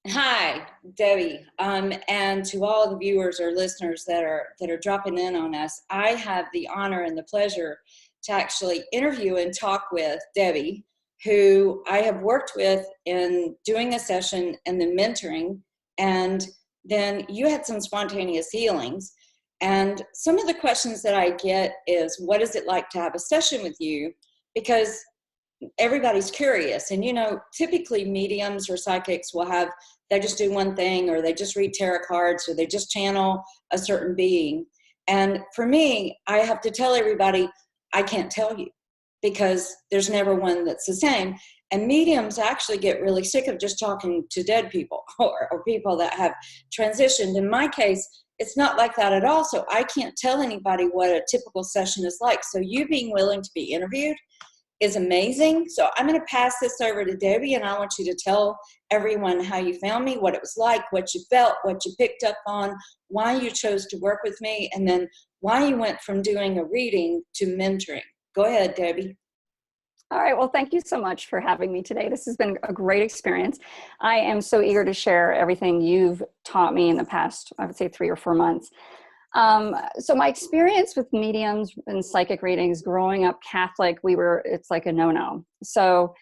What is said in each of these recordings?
Hi, Debbie, and to all the viewers or listeners that are dropping in on us. I have the honor and the pleasure to actually interview and talk with Debbie, who I have worked with in doing a session and then mentoring, and then you had some spontaneous healings. And some of the questions that I get is, what is it like to have a session with you? Because everybody's curious, and typically mediums or psychics will have, they just do one thing, or they just read tarot cards, or they just channel a certain being. And for me, I have to tell everybody, I can't tell you, because there's never one that's the same. And mediums actually get really sick of just talking to dead people or people that have transitioned. In my case, it's not like that at all. So I can't tell anybody what a typical session is like. So you being willing to be interviewed is amazing. So I'm going to pass this over to Debbie, and I want you to tell everyone how you found me, what it was like, what you felt, what you picked up on, why you chose to work with me, and then why you went from doing a reading to mentoring. Go ahead, Debbie. All right. Well, thank you so much for having me today. This has been a great experience. I am so eager to share everything you've taught me in the past, I would say 3 or 4 months. So my experience with mediums and psychic readings, growing up Catholic, it's like a no-no. So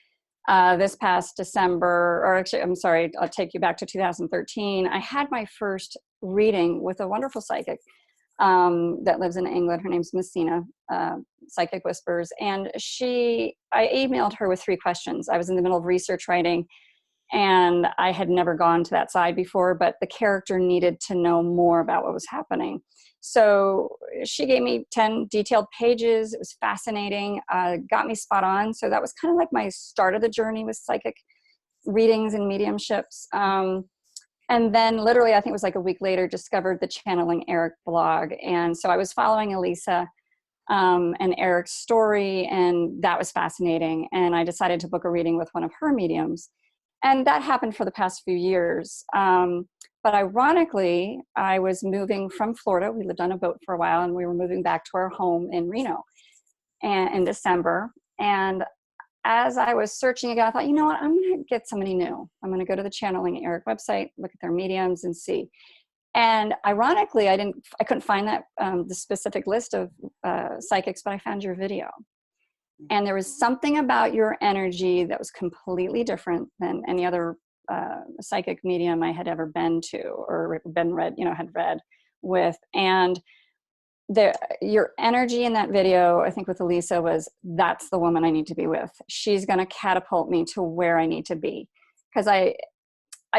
this past December, or actually, I'm sorry, I'll take you back to 2013. I had my first reading with a wonderful psychic that lives in England. Her name's Messina, Psychic Whispers. And I emailed her with 3 questions. I was in the middle of research writing, and I had never gone to that side before, but the character needed to know more about what was happening. So she gave me 10 detailed pages. It was fascinating, got me spot on. So that was kind of like my start of the journey with psychic readings and mediumships. And then literally, I think it was like a week later, discovered the Channeling Eric blog. And so I was following Elisa and Eric's story, and that was fascinating. And I decided to book a reading with one of her mediums. And that happened for the past few years. But ironically, I was moving from Florida. We lived on a boat for a while, and we were moving back to our home in Reno in December. And as I was searching again, I thought, you know what, I'm going to get somebody new. I'm going to go to the Channeling Eric website, look at their mediums and see. And ironically, I couldn't find that the specific list of psychics, but I found your video. And there was something about your energy that was completely different than any other psychic medium I had ever been to or had read with. And your energy in that video, I think with Elisa, that's the woman I need to be with. She's going to catapult me to where I need to be. Because I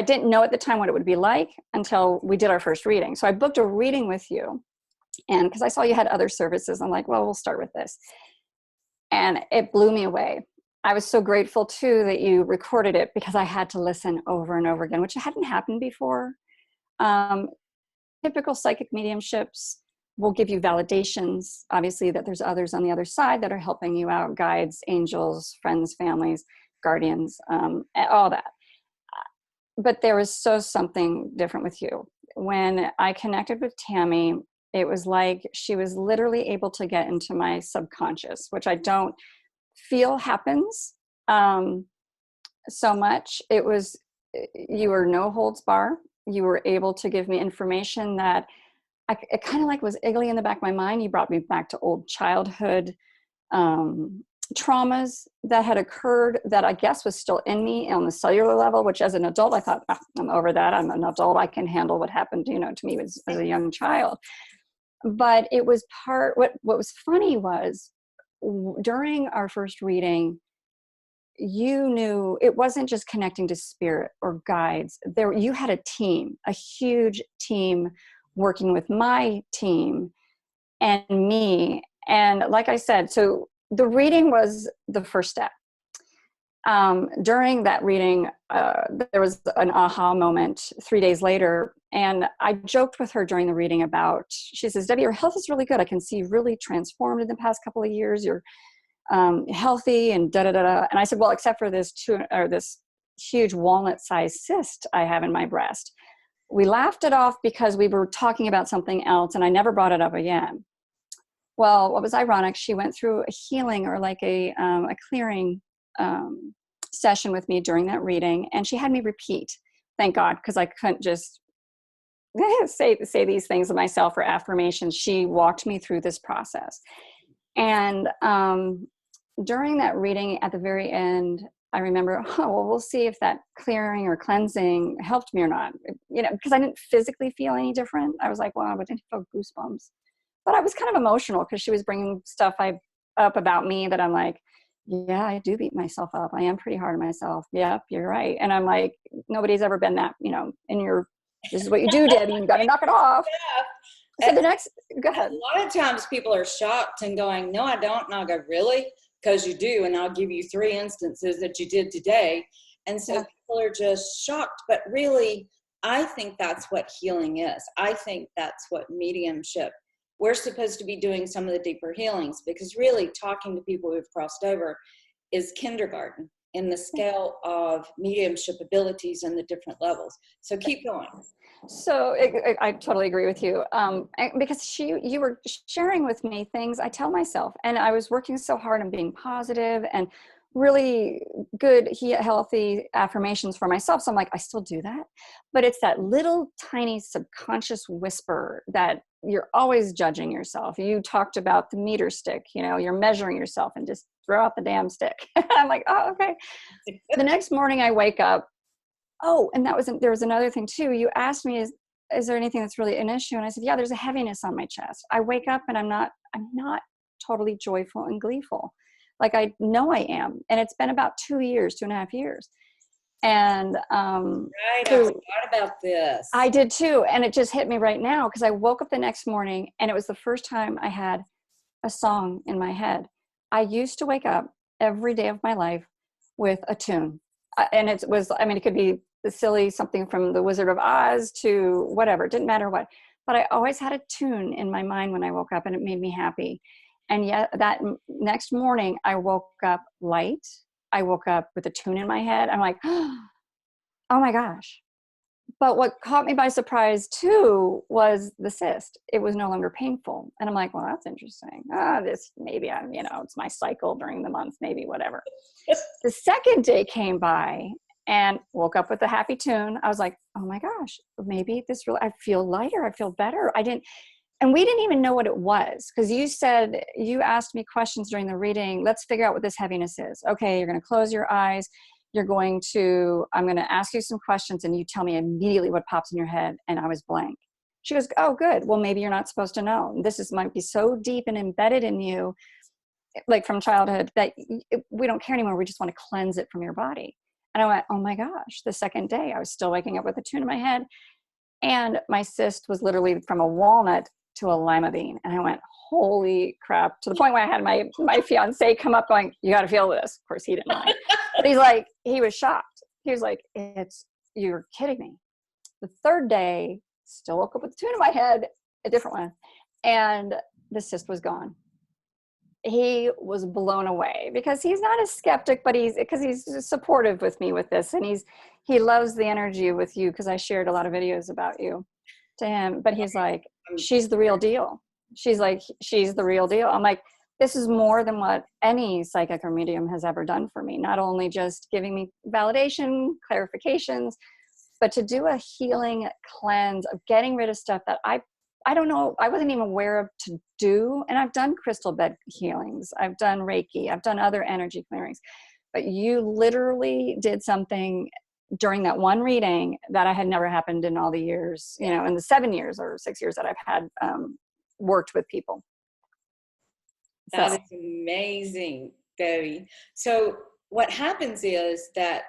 didn't know at the time what it would be like until we did our first reading. So I booked a reading with you. And because I saw you had other services, I'm like, well, we'll start with this. And it blew me away. I was so grateful too that you recorded it, because I had to listen over and over again, which hadn't happened before. Typical psychic mediumships will give you validations, obviously, that there's others on the other side that are helping you out, guides, angels, friends, families, guardians, all that. But there was something different with you. When I connected with Tammy, it was like she was literally able to get into my subconscious, which I don't feel happens so much. You were no holds bar. You were able to give me information that it kind of like was iggly in the back of my mind. You brought me back to old childhood traumas that had occurred that I guess was still in me on the cellular level, which as an adult, I thought, I'm over that. I'm an adult. I can handle what happened, to me as a young child. But it was what was funny was during our first reading, you knew it wasn't just connecting to spirit or guides. You had a team, a huge team working with my team and me. And like I said, so the reading was the first step. During that reading, there was an aha moment 3 days later. And I joked with her during the reading she says, Debbie, your health is really good. I can see you really transformed in the past couple of years. You're healthy and da-da-da-da. And I said, well, except for this huge walnut-sized cyst I have in my breast. We laughed it off because we were talking about something else, and I never brought it up again. Well, what was ironic, she went through a healing or like a clearing session with me during that reading, and she had me repeat thank God, because I couldn't just say these things to myself or affirmations. She walked me through this process. And during that reading at the very end, I remember, we'll see if that clearing or cleansing helped me or not. Because I didn't physically feel any different. I was like, wow, I didn't feel goosebumps. But I was kind of emotional because she was bringing stuff up about me that I'm like, yeah, I do beat myself up. I am pretty hard on myself. Yep, you're right. And I'm like, nobody's ever been that, this is what you do, Debbie. You got to knock it off. Yeah. So go ahead. A lot of times people are shocked and going, no, I don't. And I'll go, really? Because you do. And I'll give you 3 instances that you did today. And so people are just shocked. But really, I think that's what healing is. I think that's what mediumship. We're supposed to be doing some of the deeper healings, because really talking to people who've crossed over is kindergarten in the scale of mediumship abilities and the different levels. So keep going. So I totally agree with you. Because you were sharing with me things I tell myself, and I was working so hard on being positive and really good, healthy affirmations for myself. So I'm like, I still do that, but it's that little tiny subconscious whisper that you're always judging yourself. You talked about the meter stick, you're measuring yourself and just throw out the damn stick. I'm like, oh, okay. The next morning I wake up. Oh, and there was another thing too. You asked me, is there anything that's really an issue? And I said, yeah, there's a heaviness on my chest. I wake up and I'm not totally joyful and gleeful. Like I know I am. And it's been about 2.5 years. And right, I forgot about this. I did too. And it just hit me right now because I woke up the next morning and it was the first time I had a song in my head. I used to wake up every day of my life with a tune. And it could be the silly something from The Wizard of Oz to whatever. It didn't matter what. But I always had a tune in my mind when I woke up, and it made me happy. And yet that next morning, I woke up light. I woke up with a tune in my head. I'm like, oh my gosh. But what caught me by surprise too was the cyst. It was no longer painful. And I'm like, well, that's interesting. This maybe it's my cycle during the month, maybe whatever. The second day came by and woke up with a happy tune. I was like, oh my gosh, maybe I feel lighter. I feel better. And we didn't even know what it was, because you asked me questions during the reading. Let's figure out what this heaviness is. Okay, you're going to close your eyes. I'm going to ask you some questions and you tell me immediately what pops in your head. And I was blank. She goes, oh, good. Well, maybe you're not supposed to know. Might be so deep and embedded in you, like from childhood, that we don't care anymore. We just want to cleanse it from your body. And I went, oh my gosh, the second day I was still waking up with a tune in my head. And my cyst was literally from a walnut to a lima bean. And I went, holy crap, to the point where I had my fiance come up going, you got to feel this. Of course, he didn't mind. But he was shocked. He was like, you're kidding me. The third day, still woke up with a tune in my head, a different one. And the cyst was gone. He was blown away because he's not a skeptic, but he's supportive with me with this. And he loves the energy with you, because I shared a lot of videos about you to him. But he's like, she's the real deal. She's the real deal. I'm like, this is more than what any psychic or medium has ever done for me. Not only just giving me validation, clarifications, but to do a healing cleanse of getting rid of stuff that I don't know, I wasn't even aware of to do. And I've done crystal bed healings. I've done Reiki. I've done other energy clearings. But you literally did something during that one reading that I had never happened in all the years, in the 7 years or 6 years that I've had worked with people. That is amazing, Debbie. So what happens is that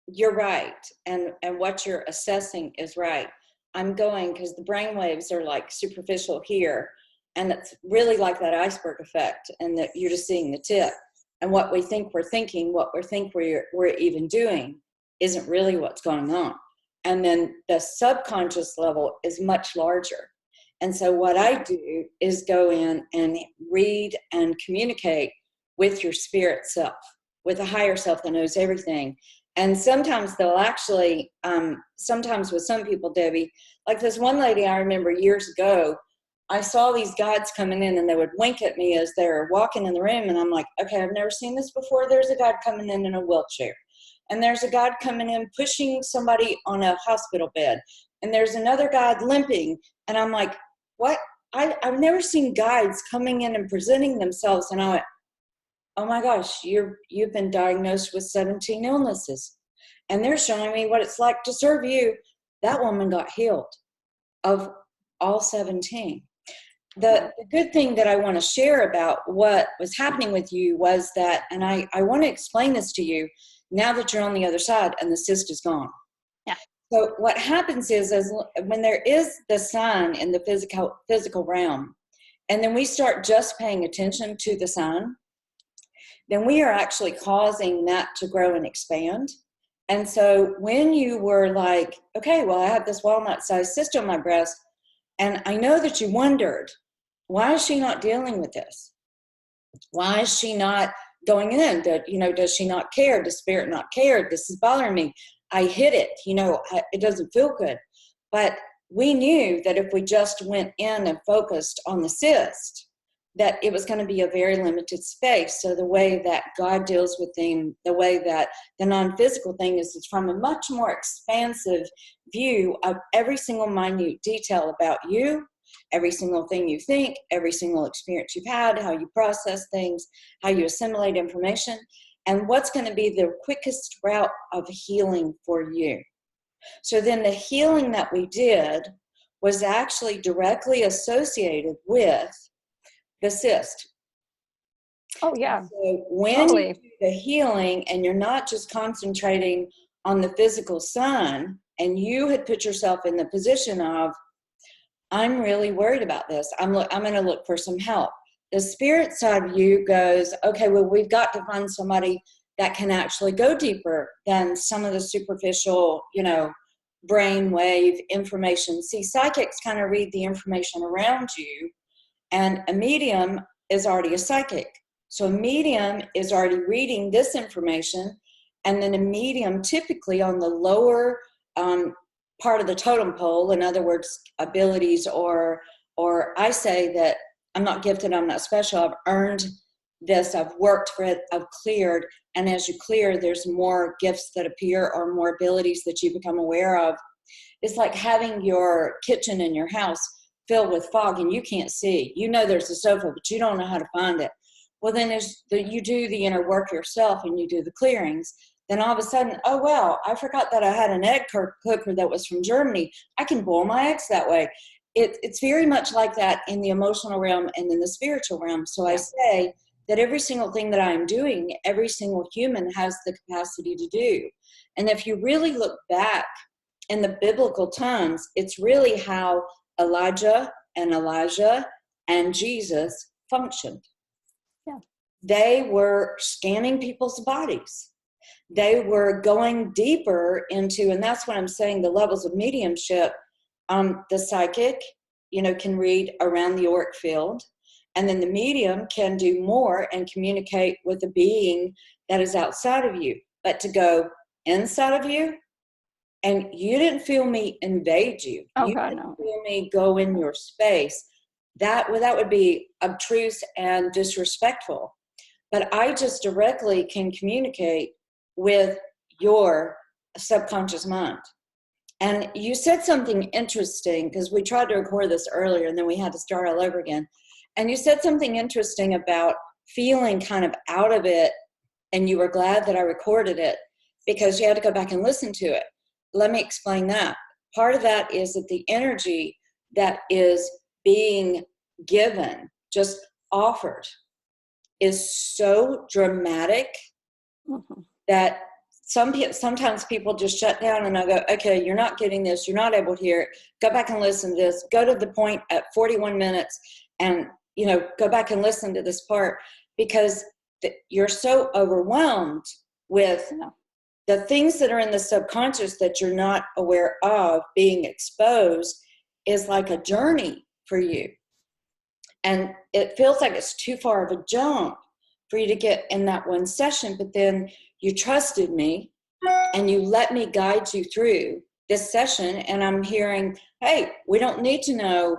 you're right, and what you're assessing is right. I'm going, because the brain waves are like superficial here, and it's really like that iceberg effect, and that you're just seeing the tip. And what we think we're thinking, what we think we're even doing, isn't really what's going on. And then the subconscious level is much larger. And so what I do is go in and read and communicate with your spirit self, with a higher self that knows everything. And sometimes they'll actually, sometimes with some people, Debbie, like this one lady I remember years ago, I saw these guides coming in and they would wink at me as they're walking in the room. And I'm like, okay, I've never seen this before. There's a guide coming in a wheelchair. and there's a God coming in pushing somebody on a hospital bed, and there's another God limping, and I'm like, what? I've never seen guides coming in and presenting themselves, and I went, oh my gosh, you've been diagnosed with 17 illnesses, and they're showing me what it's like to serve you. That woman got healed of all 17. The good thing that I want to share about what was happening with you was that, and I want to explain this to you now that you're on the other side and the cyst is gone. Yeah. So what happens is when there is the sign in the physical realm, and then we start just paying attention to the sign, then we are actually causing that to grow and expand. And so when you were like, okay, well, I have this walnut-sized cyst on my breast, and I know that you wondered, why is she not dealing with this? Why is she not going in? Does she not care? Does spirit not care? This is bothering me. I hid it. It doesn't feel good. But we knew that if we just went in and focused on the cyst, that it was going to be a very limited space. So the way that God deals with things, the way that the non-physical thing is, it's from a much more expansive view of every single minute detail about you, every single thing you think, every single experience you've had, how you process things, how you assimilate information, and what's going to be the quickest route of healing for you. So then the healing that we did was actually directly associated with the cyst. Oh, yeah. So when totally. you do the healing and you're not just concentrating on the physical sign, and you had put yourself in the position of, I'm really worried about this. I'm going to look for some help. The spirit side of you goes, okay, well, we've got to find somebody that can actually go deeper than some of the superficial, brainwave information. See, psychics kind of read the information around you, and a medium is already a psychic. So a medium is already reading this information, and then a medium typically on the lower part of the totem pole, in other words, abilities, or I say that I'm not gifted, I'm not special, I've earned this, I've worked for it, I've cleared, and as you clear, there's more gifts that appear or more abilities that you become aware of. It's like having your kitchen in your house filled with fog and you can't see. There's a sofa, but you don't know how to find it. Well, then you do the inner work yourself and you do the clearings. Then all of a sudden, oh, well, I forgot that I had an egg cooker that was from Germany. I can boil my eggs that way. It's very much like that in the emotional realm and in the spiritual realm. So I say that every single thing that I'm doing, every single human has the capacity to do. And if you really look back in the biblical times, it's really how Elijah and Elijah and Jesus functioned. Yeah. They were scanning people's bodies. They were going deeper into, and that's what I'm saying, the levels of mediumship. The psychic, can read around the auric field, and then the medium can do more and communicate with a being that is outside of you. But to go inside of you, and you didn't feel me invade you. Oh, you God, didn't no. feel me go in your space. That would be obtruse and disrespectful. But I just directly can communicate with your subconscious mind. And you said something interesting, because we tried to record this earlier and then we had to start all over again. And you said something interesting about feeling kind of out of it, and you were glad that I recorded it because you had to go back and listen to it. Let me explain that. Part of that is that the energy that is being given, just offered, is so dramatic that sometimes people just shut down, and I go, okay, you're not getting this, you're not able to hear it, go back and listen to this, go to the point at 41 minutes and go back and listen to this part, because you're so overwhelmed with the things that are in the subconscious that you're not aware of being exposed. Is like a journey for you, and it feels like it's too far of a jump for you to get in that one session. But then you trusted me and you let me guide you through this session, and I'm hearing, hey, we don't need to know,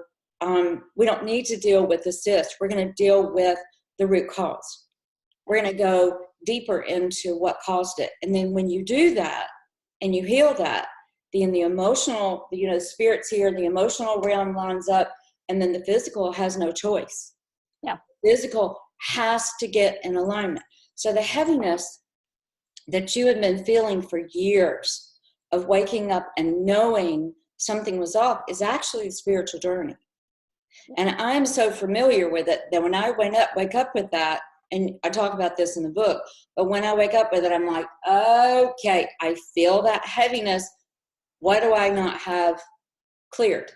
we don't need to deal with the cyst. We're going to deal with the root cause. We're going to go deeper into what caused it. And then when you do that and you heal that, then the emotional, spirit's here, the emotional realm lines up, and then the physical has no choice. Yeah. Physical has to get in alignment. So the heaviness that you have been feeling for years of waking up and knowing something was off is actually a spiritual journey. And I'm so familiar with it that when I wake up with that, and I talk about this in the book, but when I wake up with it, I'm like, okay, I feel that heaviness. What do I not have cleared?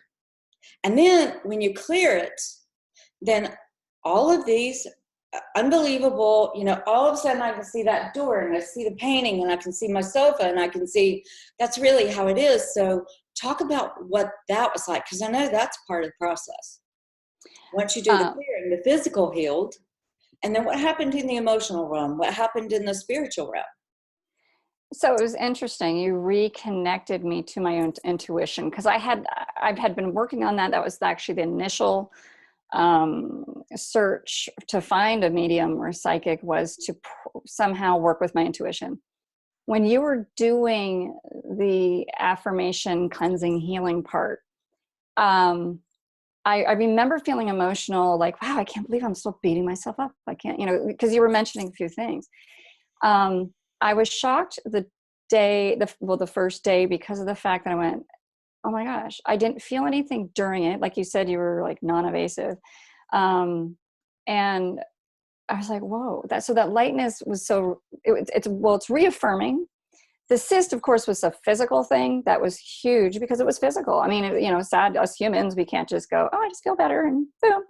And then when you clear it, then all of these unbelievable, all of a sudden I can see that door and I see the painting and I can see my sofa and I can see that's really how it is. So talk about what that was like, because I know that's part of the process. Once you do the clearing, the physical healed, and then what happened in the emotional realm? What happened in the spiritual realm? So it was interesting. You reconnected me to my own intuition, because I had been working on that. That was actually the initial search to find a medium or psychic, was to somehow work with my intuition. When you were doing the affirmation, cleansing, healing part, I remember feeling emotional, like, wow, I can't believe I'm still beating myself up. I can't, because you were mentioning a few things. I was shocked the first day, because of the fact that I went, oh my gosh, I didn't feel anything during it. Like you said, you were like non-evasive. And I was like, whoa, that lightness was it's reaffirming. The cyst, of course, was a physical thing that was huge, because it was physical. I mean, sad, us humans, we can't just go, oh, I just feel better and boom.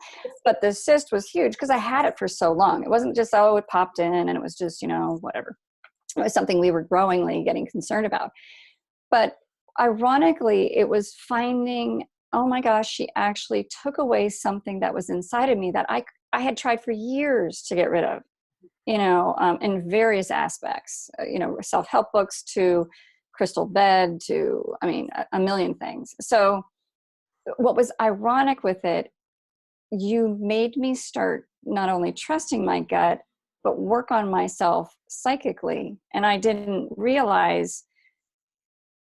But the cyst was huge because I had it for so long. It wasn't just, oh, it popped in and it was just, whatever. It was something we were growingly getting concerned about. But ironically, it was finding, oh my gosh, she actually took away something that was inside of me that I had tried for years to get rid of. In various aspects, self-help books to crystal bed to, a million things. So what was ironic with it, you made me start not only trusting my gut, but work on myself psychically. And I didn't realize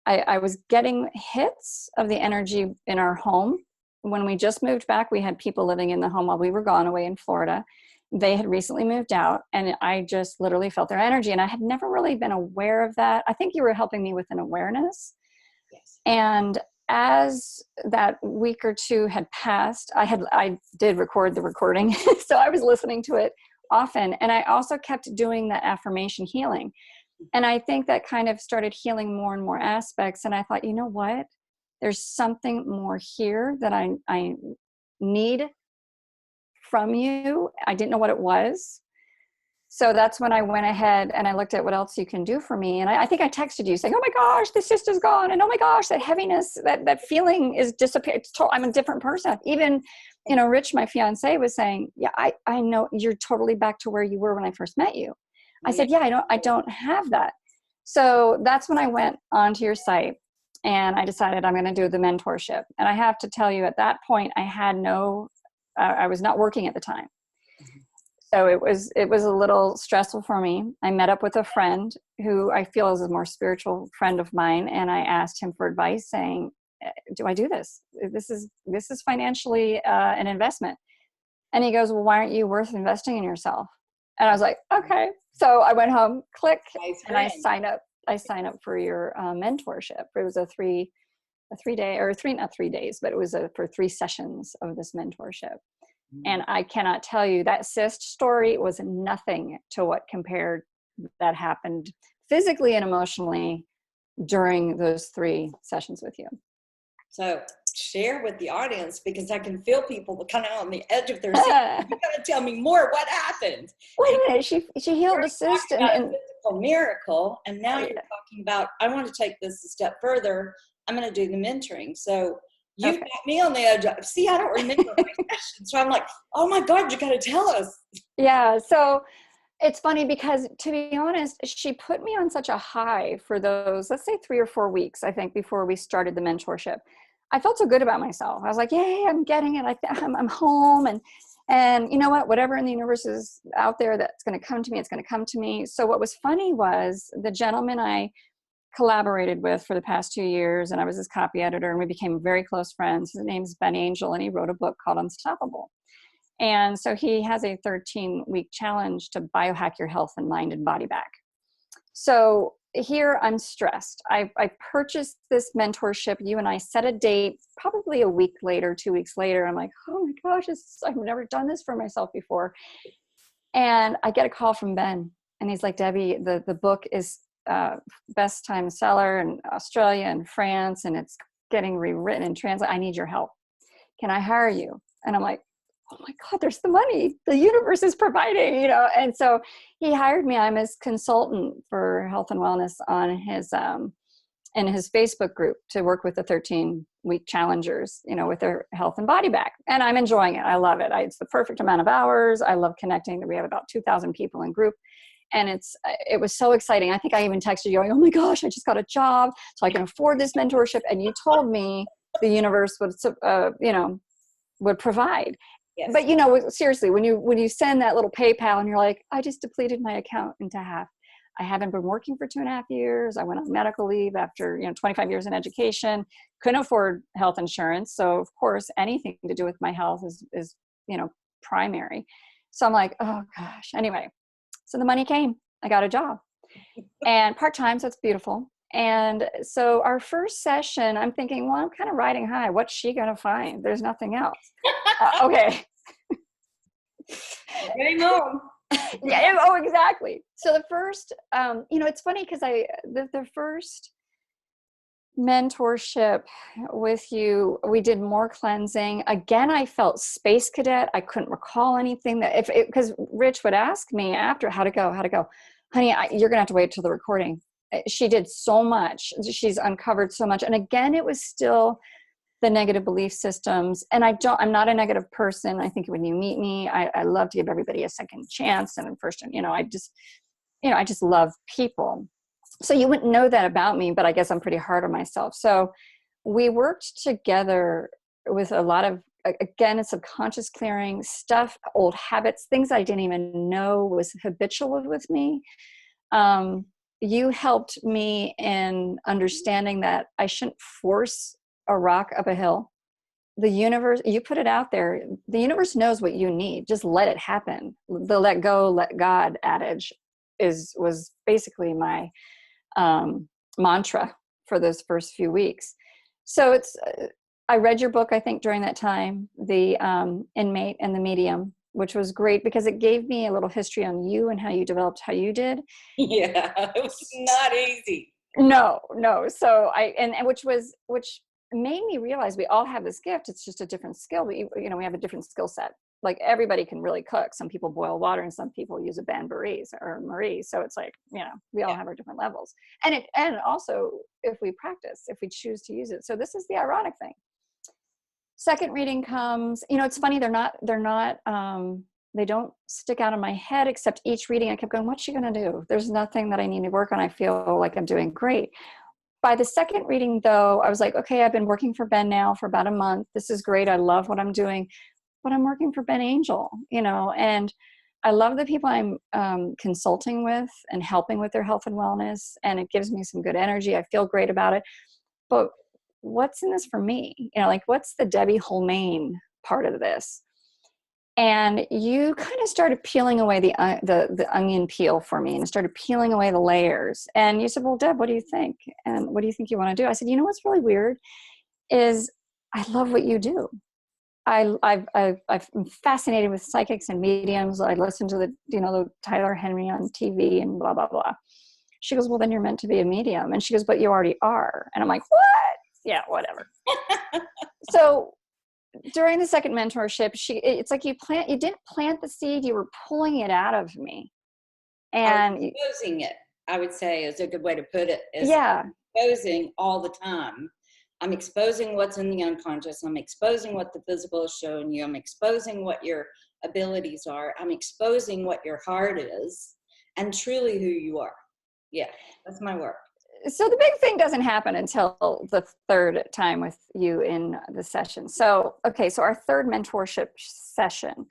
I was getting hits of the energy in our home. When we just moved back, we had people living in the home while we were gone away in Florida. They had recently moved out, and I just literally felt their energy, and I had never really been aware of that. I think you were helping me with an awareness. Yes. And as that week or two had passed, I did record the recording, so I was listening to it often, and I also kept doing that affirmation healing. And I think that kind of started healing more and more aspects, and I thought, you know what? There's something more here that I need from you. I didn't know what it was. So that's when I went ahead and I looked at what else you can do for me. And I think I texted you saying, oh my gosh, the cyst is gone. And oh my gosh, that heaviness, that feeling is disappeared. I'm a different person. Even, Rich, my fiance, was saying, yeah, I know you're totally back to where you were when I first met you. I said, yeah, I don't have that. So that's when I went onto your site and I decided I'm going to do the mentorship. And I have to tell you, at that point, I was not working at the time. So it was a little stressful for me. I met up with a friend who I feel is a more spiritual friend of mine. And I asked him for advice saying, do I do this? This is financially an investment. And he goes, well, why aren't you worth investing in yourself? And I was like, okay. So I went home, click, and I signed up. I signed up for your mentorship. It was a 3-day, or not 3 days, but it was for 3 sessions of this mentorship. And I cannot tell you, that cyst story was nothing to what compared that happened physically and emotionally during those 3 sessions with you. So share with the audience, because I can feel people kind of on the edge of their seat. You got to tell me more. What happened? Wait a minute. She healed the cyst and physical miracle, and now you're talking about, I want to take this a step further. I'm going to do the mentoring. So you've got me on the edge. See, I don't remember my sessions. So I'm like, oh my God, you got to tell us. Yeah. So it's funny because, to be honest, she put me on such a high for those, let's say 3 or 4 weeks, I think, before we started the mentorship. I felt so good about myself. I was like, yay, I'm getting it. I'm home. And you know what? Whatever in the universe is out there that's going to come to me, it's going to come to me. So what was funny was the gentleman I collaborated with for the past 2 years, and I was his copy editor, and we became very close friends. His name's Ben Angel, and he wrote a book called Unstoppable. And so he has a 13-week challenge to biohack your health and mind and body back. So here I'm stressed. I purchased this mentorship. You and I set a date probably a week later, 2 weeks later. I'm like, oh my gosh, I've never done this for myself before. And I get a call from Ben, and he's like, Debbie, the book is best time seller in Australia and France, and it's getting rewritten and translated. I need your help. Can I hire you? And I'm like, oh my God, there's the money. The universe is providing, And so he hired me. I'm his consultant for health and wellness on his in his Facebook group to work with the 13-week challengers, with their health and body back. And I'm enjoying it. I love it. It's the perfect amount of hours. I love connecting. We have about 2,000 people in group. And it was so exciting. I think I even texted you going, oh my gosh, I just got a job, so I can afford this mentorship. And you told me the universe would provide. Yes. But seriously, when you send that little PayPal and you're like, I just depleted my account into half. I haven't been working for 2.5 years. I went on medical leave after 25 years in education. Couldn't afford health insurance, so of course anything to do with my health is primary. So I'm like, oh gosh. Anyway. So the money came. I got a job, and part-time, so it's beautiful. And so our first session, I'm thinking, well, I'm kind of riding high. What's she going to find? There's nothing else. Okay. Getting home. Yeah. Oh, exactly. So the first, it's funny because the first mentorship with you, we did more cleansing. Again, I felt space cadet. I couldn't recall anything because Rich would ask me after how to go, honey, you're gonna have to wait till the recording. She did so much. She's uncovered so much. And again, it was still the negative belief systems. And I'm not a negative person. I think when you meet me, I love to give everybody a second chance. And first, I just love people. So you wouldn't know that about me, but I guess I'm pretty hard on myself. So we worked together with a lot of, again, subconscious clearing stuff, old habits, things I didn't even know was habitual with me. You helped me in understanding that I shouldn't force a rock up a hill. The universe, you put it out there, the universe knows what you need. Just let it happen. The let go, let God adage was basically my mantra for those first few weeks. So I read your book, I think, during that time, The Inmate and the Medium, which was great because it gave me a little history on you and how you developed how you did. Yeah, it was not easy. No. So which made me realize we all have this gift. It's just a different skill. We have a different skill set. Like everybody can really cook. Some people boil water and some people use a bain-marie or Marie. So it's like, we all have our different levels. And also if we practice, if we choose to use it. So this is the ironic thing. Second reading comes, it's funny. They don't stick out in my head, except each reading I kept going, what's she going to do? There's nothing that I need to work on. I feel like I'm doing great. By the second reading though, I was like, okay, I've been working for Ben now for about a month. This is great. I love what I'm doing. But I'm working for Ben Angel, and I love the people I'm consulting with and helping with their health and wellness, and it gives me some good energy. I feel great about it. But what's in this for me? What's the Debbie Holmen part of this? And you kind of started peeling away the onion peel for me, and started peeling away the layers. And you said, well, Deb, what do you think? And what do you think you want to do? I said, what's really weird is I love what you do. I'm fascinated with psychics and mediums. I listen to the Tyler Henry on TV and blah, blah, blah. She goes, well, then you're meant to be a medium. And she goes, but you already are. And I'm like, what? Yeah, whatever. So during the second mentorship, it's like you didn't plant the seed, you were pulling it out of me. And exposing it, I would say, is a good way to put it. Exposing all the time. I'm exposing what's in the unconscious. I'm exposing what the physical is showing you. I'm exposing what your abilities are. I'm exposing what your heart is and truly who you are. Yeah, that's my work. So the big thing doesn't happen until the third time with you in the session. So, okay, so our third mentorship session,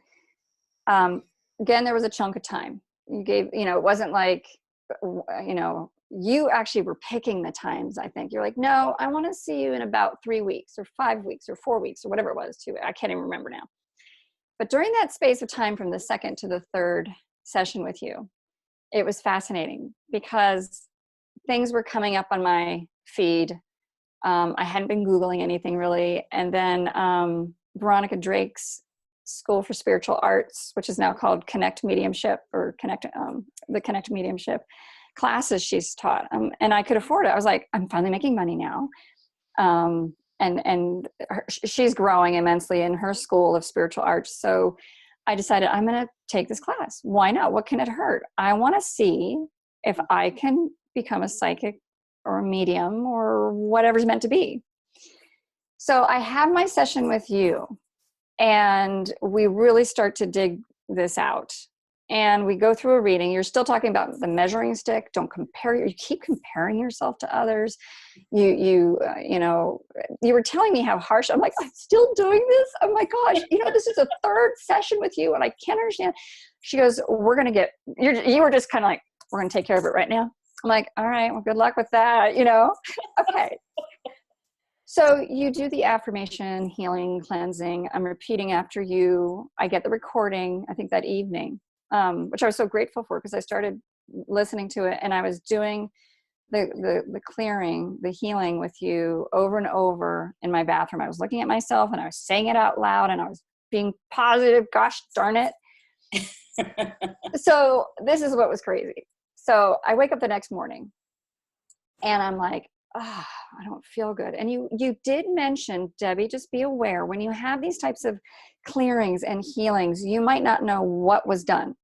Again, there was a chunk of time. You gave, it wasn't like, you actually were picking the times, I think. You're like, no, I want to see you in about 3 weeks or 5 weeks or 4 weeks or whatever it was too. I can't even remember now. But during that space of time from the second to the third session with you, it was fascinating because things were coming up on my feed. I hadn't been Googling anything really. And then Veronica Drake's School for Spiritual Arts, which is now called Connect Mediumship, or the Connect Mediumship classes she's taught. And I could afford it. I was like, I'm finally making money now. She's growing immensely in her school of spiritual arts. So I decided I'm going to take this class. Why not? What can it hurt? I want to see if I can become a psychic or a medium or whatever's meant to be. So I have my session with you, and we really start to dig this out. And we go through a reading. You're still talking about the measuring stick. Don't compare. You keep comparing yourself to others. You were telling me how harsh. I'm like, I'm still doing this. Oh my gosh. This is a third session with you, and I can't understand. She goes, we're going to get, you were just kind of like, we're going to take care of it right now. I'm like, all right, well, good luck with that. Okay. So you do the affirmation, healing, cleansing. I'm repeating after you. I get the recording, I think that evening, which I was so grateful for, because I started listening to it and I was doing the clearing, the healing with you over and over in my bathroom. I was looking at myself and I was saying it out loud and I was being positive. Gosh darn it. So this is what was crazy. So I wake up the next morning and I'm like, I don't feel good. And you did mention, Debbie, just be aware when you have these types of clearings and healings, you might not know what was done,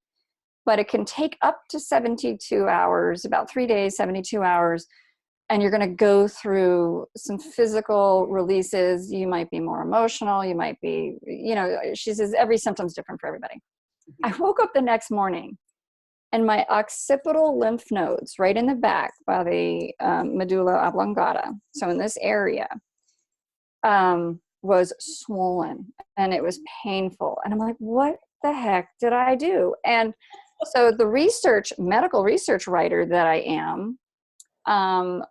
but it can take up to 72 hours, about 3 days, 72 hours. And you're going to go through some physical releases. You might be more emotional. You might be, she says every symptom's different for everybody. I woke up the next morning and my occipital lymph nodes right in the back by the medulla oblongata, so in this area, was swollen and it was painful. And I'm like, what the heck did I do? And so the medical research writer that I am,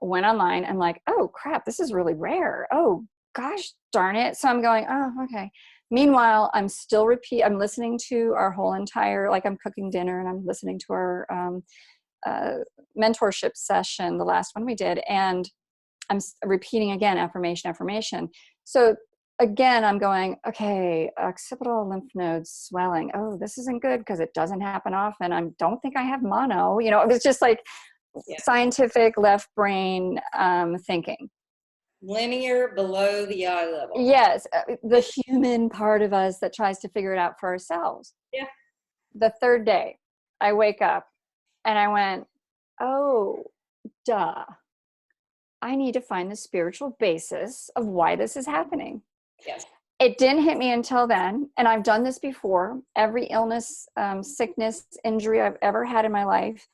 went online and like, oh crap, this is really rare. Oh gosh darn it. So I'm going, oh, okay. Meanwhile, I'm still I'm listening to our whole entire, like I'm cooking dinner and I'm listening to our mentorship session, the last one we did. And I'm repeating again, affirmation. So again, I'm going, okay, occipital lymph nodes swelling. Oh, this isn't good because it doesn't happen often. I don't think I have mono. It was just like scientific left brain thinking. Linear below the eye level. Yes, the human part of us that tries to figure it out for ourselves. Yeah. The third day, I wake up and I went, oh, duh. I need to find the spiritual basis of why this is happening. Yes. It didn't hit me until then, and I've done this before. Every illness, sickness, injury I've ever had in my life,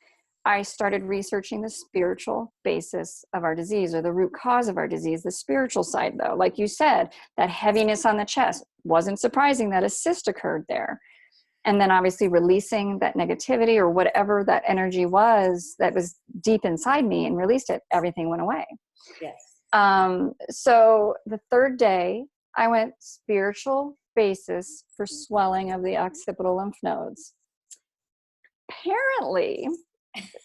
I started researching the spiritual basis of our disease, or the root cause of our disease, the spiritual side though. Like you said, that heaviness on the chest, wasn't surprising that a cyst occurred there. And then obviously releasing that negativity or whatever that energy was that was deep inside me and released it, everything went away. Yes. So the third day I went spiritual basis for swelling of the occipital lymph nodes. Apparently,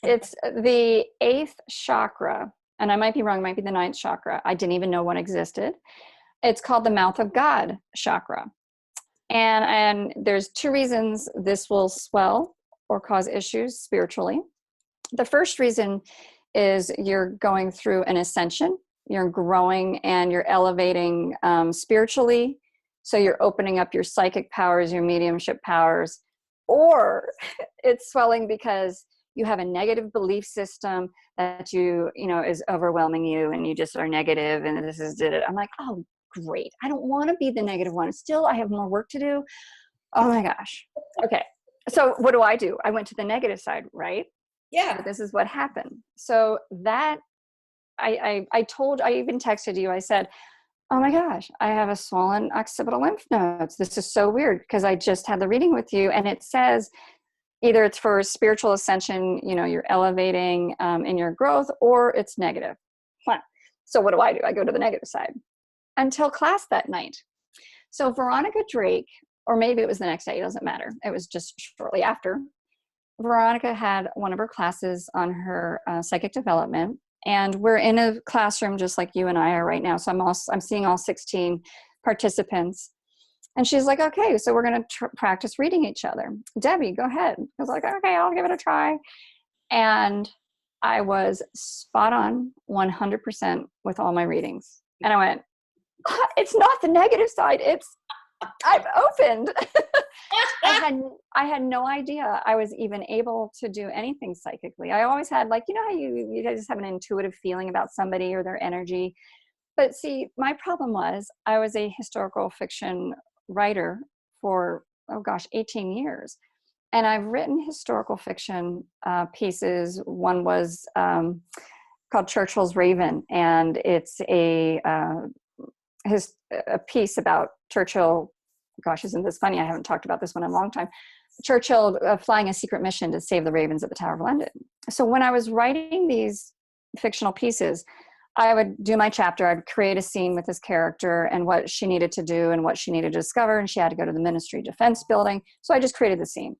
it's the 8th chakra, and I might be wrong, it might be the 9th chakra. I didn't even know one existed. It's called the mouth of God chakra. And there's 2 reasons this will swell or cause issues spiritually. The first reason is you're going through an ascension. You're growing and you're elevating spiritually. So you're opening up your psychic powers, your mediumship powers, or it's swelling because you have a negative belief system that is overwhelming you and you just are negative and this is it. I'm like, oh, great. I don't want to be the negative one. Still, I have more work to do. Oh my gosh. Okay. So what do? I went to the negative side, right? Yeah. So this is what happened. So that I even texted you, I said, oh my gosh, I have a swollen occipital lymph nodes. This is so weird because I just had the reading with you, and it says either it's for spiritual ascension, you know, you're elevating in your growth, or it's negative. Huh. So what do? I go to the negative side until class that night. So Veronica Drake, or maybe it was the next day, it doesn't matter. It was just shortly after. Veronica had one of her classes on her psychic development, and we're in a classroom just like you and I are right now. So I'm seeing all 16 participants, and she's like, "Okay, so we're going to practice reading each other. Debbie, go ahead." I was like, "Okay, I'll give it a try," and I was spot on 100% with all my readings, and I went, "It's not the negative side. I've opened." I had no idea I was even able to do anything psychically. I always had, like, you know how you guys have an intuitive feeling about somebody or their energy. But see, my problem was I was a historical fiction writer for, oh gosh, 18 years. And I've written historical fiction pieces. One was called Churchill's Raven, and it's a piece about Churchill. Gosh, isn't this funny? I haven't talked about this one in a long time. Churchill flying a secret mission to save the ravens at the Tower of London. So when I was writing these fictional pieces, I would do my chapter. I'd create a scene with this character and what she needed to do and what she needed to discover. And she had to go to the Ministry of Defense building. So I just created the scene.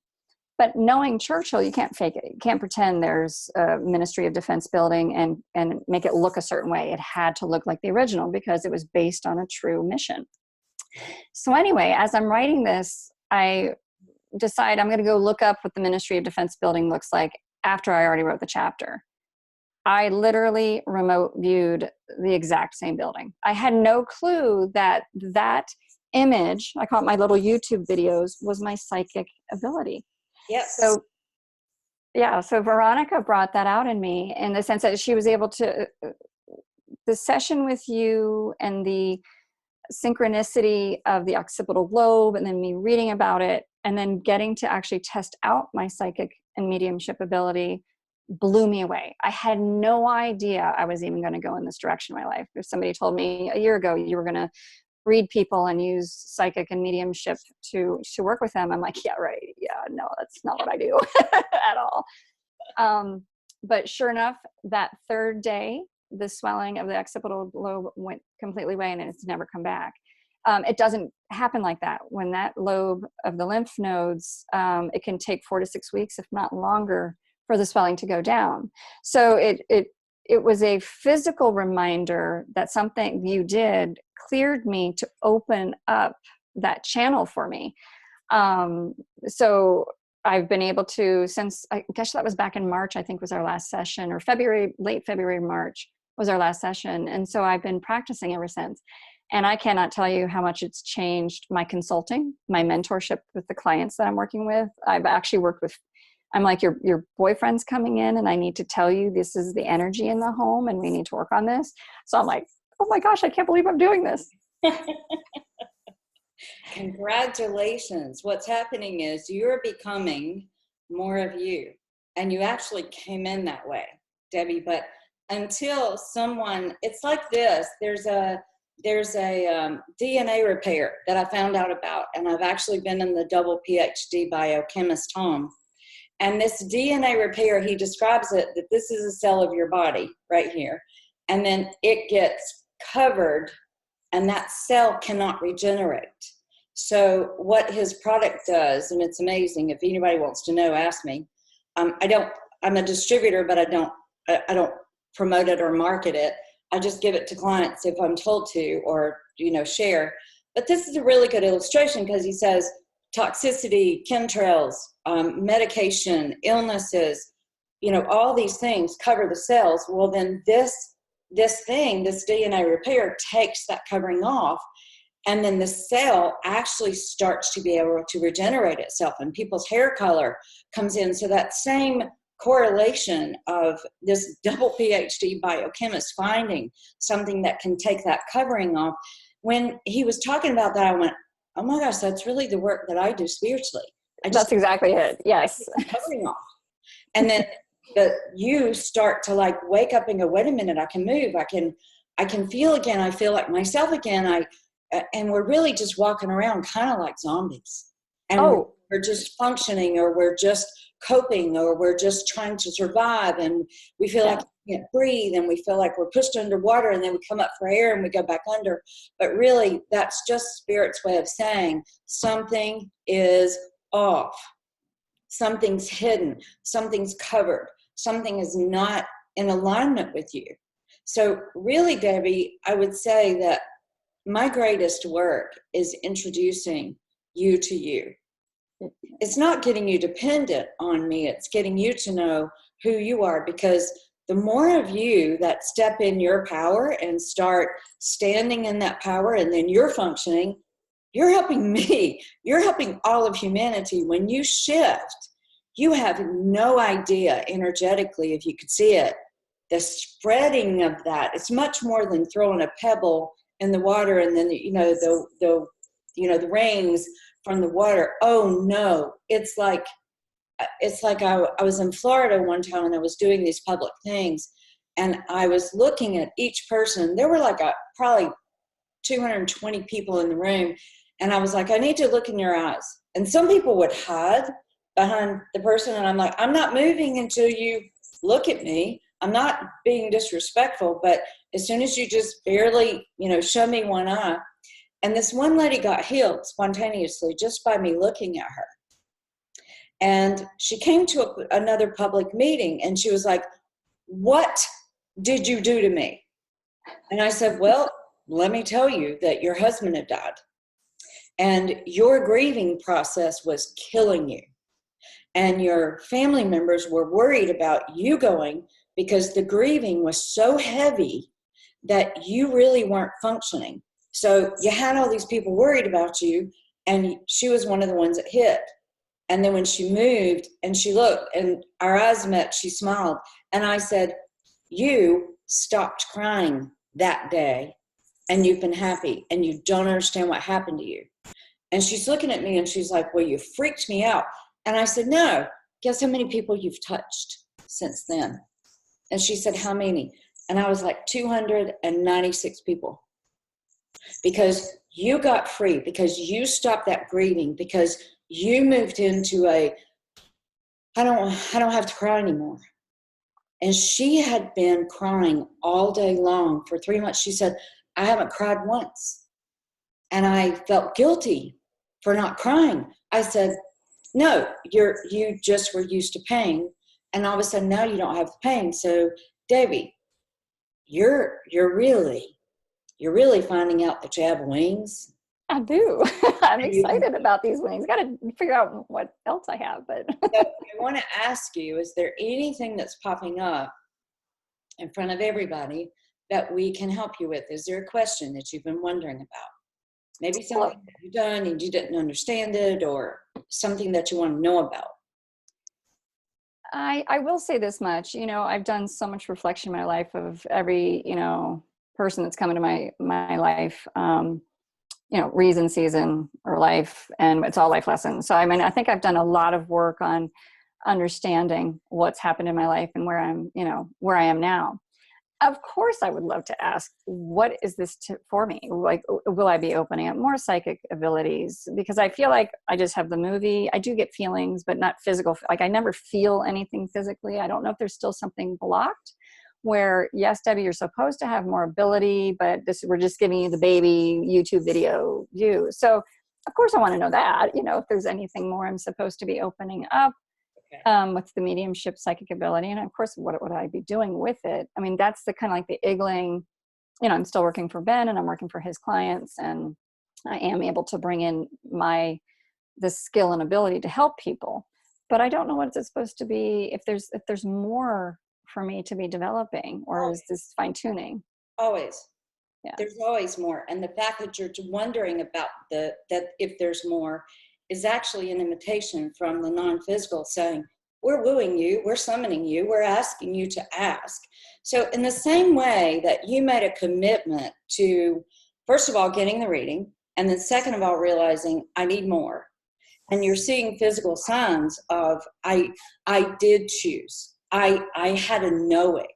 But knowing Churchill, you can't fake it. You can't pretend there's a Ministry of Defense building and make it look a certain way. It had to look like the original because it was based on a true mission. So anyway, as I'm writing this, I decide I'm going to go look up what the Ministry of Defense building looks like after I already wrote the chapter. I literally remote viewed the exact same building. I had no clue that image, I call it my little YouTube videos, was my psychic ability. Yes. So Veronica brought that out in me in the sense that she was able to, the session with you and the synchronicity of the occipital lobe, and then me reading about it, and then getting to actually test out my psychic and mediumship ability blew me away. I had no idea I was even going to go in this direction in my life. If somebody told me a year ago you were going to read people and use psychic and mediumship to work with them, I'm like, yeah, right. Yeah, no, that's not what I do at all. But sure enough, that third day, the swelling of the occipital lobe went completely away, and it's never come back. It doesn't happen like that. When that lobe of the lymph nodes, it can take 4 to 6 weeks, if not longer, for the swelling to go down. So it was a physical reminder that something you did cleared me to open up that channel for me. So I've been able to, since, I guess that was back in March, I think was our last session, or late February, March was our last session. And so I've been practicing ever since. And I cannot tell you how much it's changed my consulting, my mentorship with the clients that I'm working with. I've actually worked with, I'm like, your boyfriend's coming in and I need to tell you this is the energy in the home and we need to work on this. So I'm like, oh my gosh, I can't believe I'm doing this. Congratulations. What's happening is you're becoming more of you. And you actually came in that way, Debbie. But until someone, it's like this, there's a DNA repair that I found out about. And I've actually been in the double PhD biochemist home. And this DNA repair, he describes it that this is a cell of your body right here. And then it gets covered and that cell cannot regenerate. So what his product does, and it's amazing, if anybody wants to know, ask me. I'm a distributor, but I don't promote it or market it. I just give it to clients if I'm told to, or, share. But this is a really good illustration because he says toxicity, chemtrails, medication, illnesses, all these things cover the cells. Well, then this DNA repair takes that covering off, and then the cell actually starts to be able to regenerate itself, and people's hair color comes in. So that same correlation of this double PhD biochemist finding something that can take that covering off. When he was talking about that, I went, oh my gosh, that's really the work that I do spiritually. That's exactly it. Yes. Covering off. And then you start to wake up and go, wait a minute, I can move. I can feel again. I feel like myself again. And we're really just walking around kind of like zombies. And Oh, we're just functioning, or we're just coping, or we're just trying to survive. And we feel like yeah. we can't breathe, and we feel like we're pushed underwater, and then we come up for air and we go back under. But really, that's just Spirit's way of saying something is off. Something's hidden. Something's covered. Something is not in alignment with you. So really, Debbie, I would say that my greatest work is introducing you to you. It's not getting you dependent on me. It's getting you to know who you are, because the more of you that step in your power and start standing in that power, and then you're functioning, you're helping me. You're helping all of humanity. When you shift, you have no idea energetically, if you could see it, the spreading of that. It's much more than throwing a pebble in the water and then the rings from the water. Oh no, it's like I was in Florida one time, and I was doing these public things, and I was looking at each person. There were like probably 220 people in the room, and I was like, I need to look in your eyes. And some people would hide behind the person, and I'm like, I'm not moving until you look at me. I'm not being disrespectful, but as soon as you just barely, show me one eye. And this one lady got healed spontaneously just by me looking at her. And she came to another public meeting, and she was like, what did you do to me? And I said, well, let me tell you that your husband had died, and your grieving process was killing you. And your family members were worried about you going, because the grieving was so heavy that you really weren't functioning. So you had all these people worried about you, and she was one of the ones that hit. And then when she moved and she looked and our eyes met, she smiled. And I said, you stopped crying that day, and you've been happy, and you don't understand what happened to you. And she's looking at me and she's like, well, you freaked me out. And I said, no, guess how many people you've touched since then? And she said, how many? And I was like, 296 people. Because you got free, because you stopped that grieving, because you moved into I don't have to cry anymore. And she had been crying all day long for 3 months. She said, I haven't cried once. And I felt guilty for not crying. I said, no, you just were used to pain, and all of a sudden now you don't have the pain. So Debbie, you're really finding out that you have wings. I do. I'm excited about these wings. Got to figure out what else I have. But So I want to ask you, is there anything that's popping up in front of everybody that we can help you with? Is there a question that you've been wondering about? Maybe something that you've done and you didn't understand it, or something that you want to know about. I will say this much, I've done so much reflection in my life of every, person that's come into my life, reason, season, or life, and it's all life lessons. So, I think I've done a lot of work on understanding what's happened in my life and where I am now. Of course, I would love to ask, what is this for me? Like, will I be opening up more psychic abilities? Because I feel like I just have the movie. I do get feelings, but not physical. Like, I never feel anything physically. I don't know if there's still something blocked where, yes, Debbie, you're supposed to have more ability, but we're just giving you the baby YouTube video view. So, of course, I want to know that, if there's anything more I'm supposed to be opening up. With the mediumship psychic ability, and of course, what would I be doing with it? That's the kind of like the iggling. I'm still working for Ben, and I'm working for his clients, and I am able to bring in the skill and ability to help people. But I don't know what it's supposed to be. If there's more for me to be developing, or is this fine tuning? Always. Yeah. There's always more, and the fact that you're wondering about that if there's more is actually an invitation from the non-physical saying, we're wooing you, we're summoning you, we're asking you to ask. So in the same way that you made a commitment to, first of all, getting the reading, and then second of all, realizing I need more, and you're seeing physical signs of, I did choose, I had a knowing.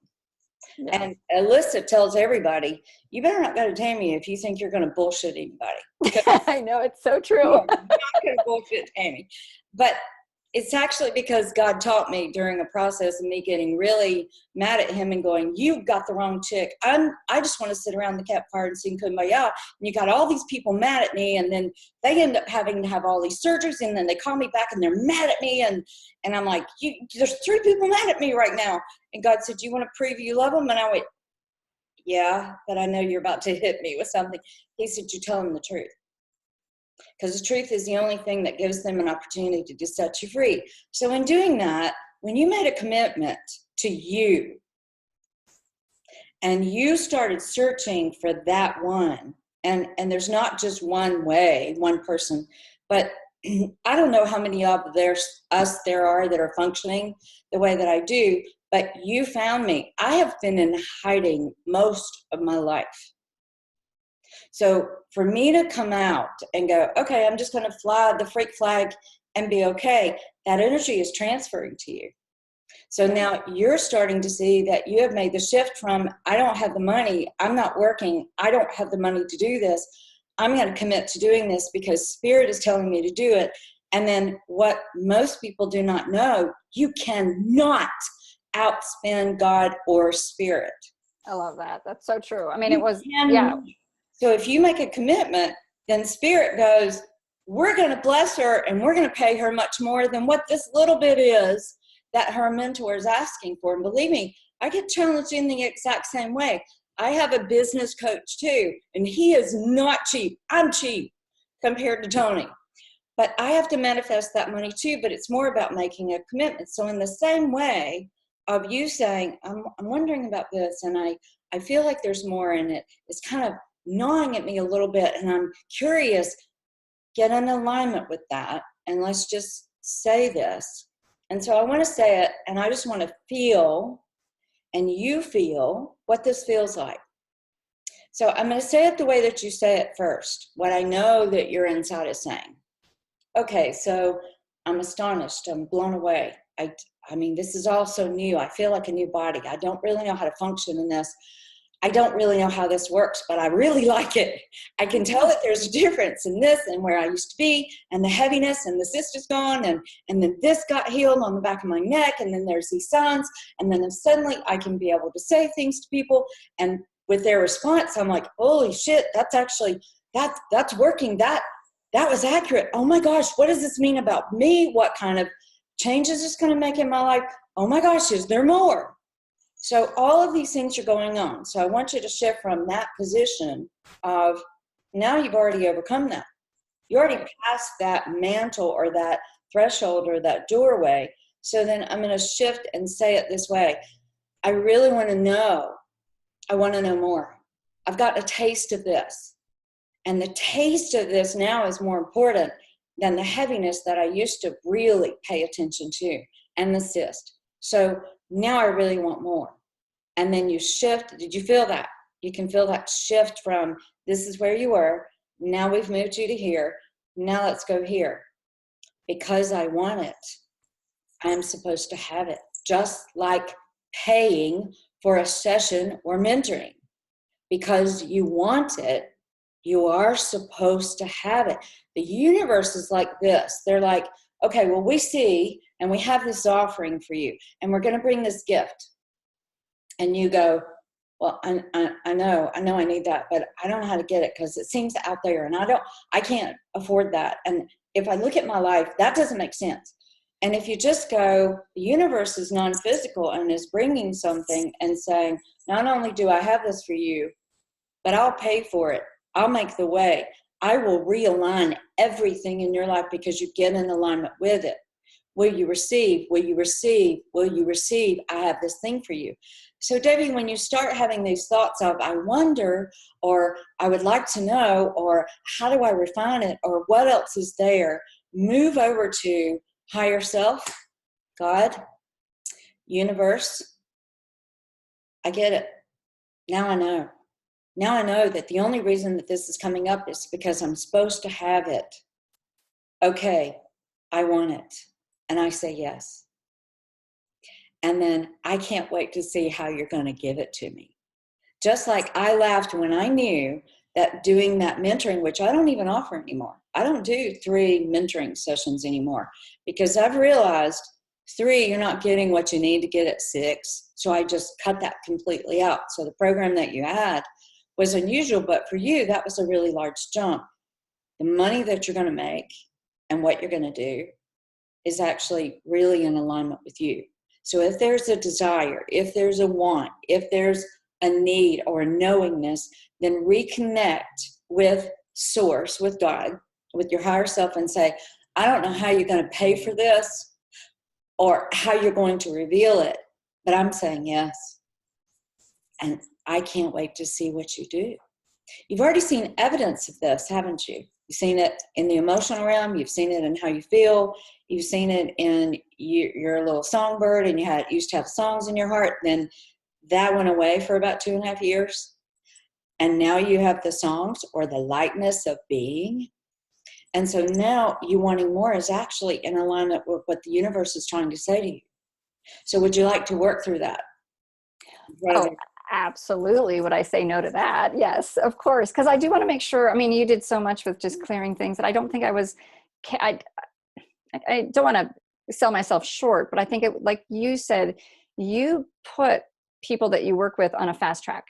Yeah. And Alyssa tells everybody, you better not go to Tammy if you think you're going to bullshit anybody. I know, it's so You true. are not going to bullshit Tammy. But it's actually because God taught me during a process of me getting really mad at him and going, you got the wrong chick. I just want to sit around the campfire and sing Kumbaya. And you got all these people mad at me, and then they end up having to have all these surgeries, and then they call me back and they're mad at me. And I'm like, there's 3 people mad at me right now. And God said, do you want to prove you love them? And I went, yeah, but I know you're about to hit me with something. He said, you tell them the truth. Because the truth is the only thing that gives them an opportunity to set you free. So in doing that, when you made a commitment to you and you started searching for that one, and there's not just one way, one person, but I don't know how many of there are that are functioning the way that I do, but you found me. I have been in hiding most of my life. So for me to come out and go, okay, I'm just going to fly the freak flag and be okay, that energy is transferring to you. So now you're starting to see that you have made the shift from, I don't have the money, I'm not working, I don't have the money to do this. I'm going to commit to doing this because Spirit is telling me to do it. And then what most people do not know, you cannot outspend God or Spirit. I love that. That's so true. I mean, it was, So if you make a commitment, then Spirit goes, we're going to bless her and we're going to pay her much more than what this little bit is that her mentor is asking for. And believe me, I get challenged in the exact same way. I have a business coach too, and he is not cheap. I'm cheap compared to Tony. But I have to manifest that money too, but it's more about making a commitment. So in the same way of you saying, I'm wondering about this, and I feel like there's more in it, it's kind of gnawing at me a little bit, and I'm curious, get in alignment with that, and let's just say this. And so I want to say it, and I just want to feel, and you feel what this feels like. So I'm going to say it the way that you say it first, what I know that your inside is saying. Okay, so I'm astonished, I'm blown away. I mean, this is all so new. I feel like a new body. I don't really know how to function in this. I don't really know how this works, but I really like it. I can tell that there's a difference in this and where I used to be, and the heaviness, and the cyst gone, and then this got healed on the back of my neck, and then there's these signs, and then suddenly I can be able to say things to people, and with their response, I'm like, holy shit, that's actually, that's working, that was accurate. Oh my gosh, what does this mean about me? What kind of changes it's going to make in my life? Oh my gosh, is there more? So all of these things are going on. So I want you to shift from that position of, now you've already overcome that. You already passed that mantle or that threshold or that doorway. So then I'm going to shift and say it this way. I really want to know. I want to know more. I've got a taste of this. And the taste of this now is more important than the heaviness that I used to really pay attention to, and the cyst. So now I really want more. And then you shift. Did you feel that? You can feel that shift from, this is where you were, now we've moved you to here, now let's go here. Because I want it, I'm supposed to have it. Just like paying for a session or mentoring. Because you want it, you are supposed to have it. The universe is like this. They're like, okay, well, we see, and we have this offering for you, and we're going to bring this gift. And you go, well, I know I need that, but I don't know how to get it because it seems out there, and I can't afford that. And if I look at my life, that doesn't make sense. And if you just go, the universe is non-physical and is bringing something and saying, not only do I have this for you, but I'll pay for it. I'll make the way. I will realign everything in your life because you get in alignment with it. Will you receive? Will you receive? Will you receive? I have this thing for you. So Debbie, when you start having these thoughts of, I wonder, or I would like to know, or how do I refine it, or what else is there, move over to higher self, God, universe. I get it. Now I know. Now I know that the only reason that this is coming up is because I'm supposed to have it. Okay, I want it. And I say yes. And then I can't wait to see how you're going to give it to me. Just like I laughed when I knew that doing that mentoring, which I don't even offer anymore. I don't do 3 mentoring sessions anymore because I've realized 3, you're not getting what you need to get at 6. So I just cut that completely out. So the program that you had was unusual, but for you, that was a really large jump. The money that you're going to make and what you're going to do is actually really in alignment with you. So if there's a desire, if there's a want, if there's a need or a knowingness, then reconnect with source, with God, with your higher self and say, I don't know how you're going to pay for this or how you're going to reveal it, but I'm saying yes. And I can't wait to see what you do. You've already seen evidence of this, haven't you? You've seen it in the emotional realm. You've seen it in how you feel. You've seen it in you're a little songbird and you used to have songs in your heart. Then that went away for about 2.5 years. And now you have the songs or the lightness of being. And so now you wanting more is actually in alignment with what the universe is trying to say to you. So would you like to work through that? Oh, absolutely. Would I say no to that? Yes, of course. Because I do want to make sure, I mean, you did so much with just clearing things that I don't think I don't want to sell myself short, but I think it, like you said, you put people that you work with on a fast track.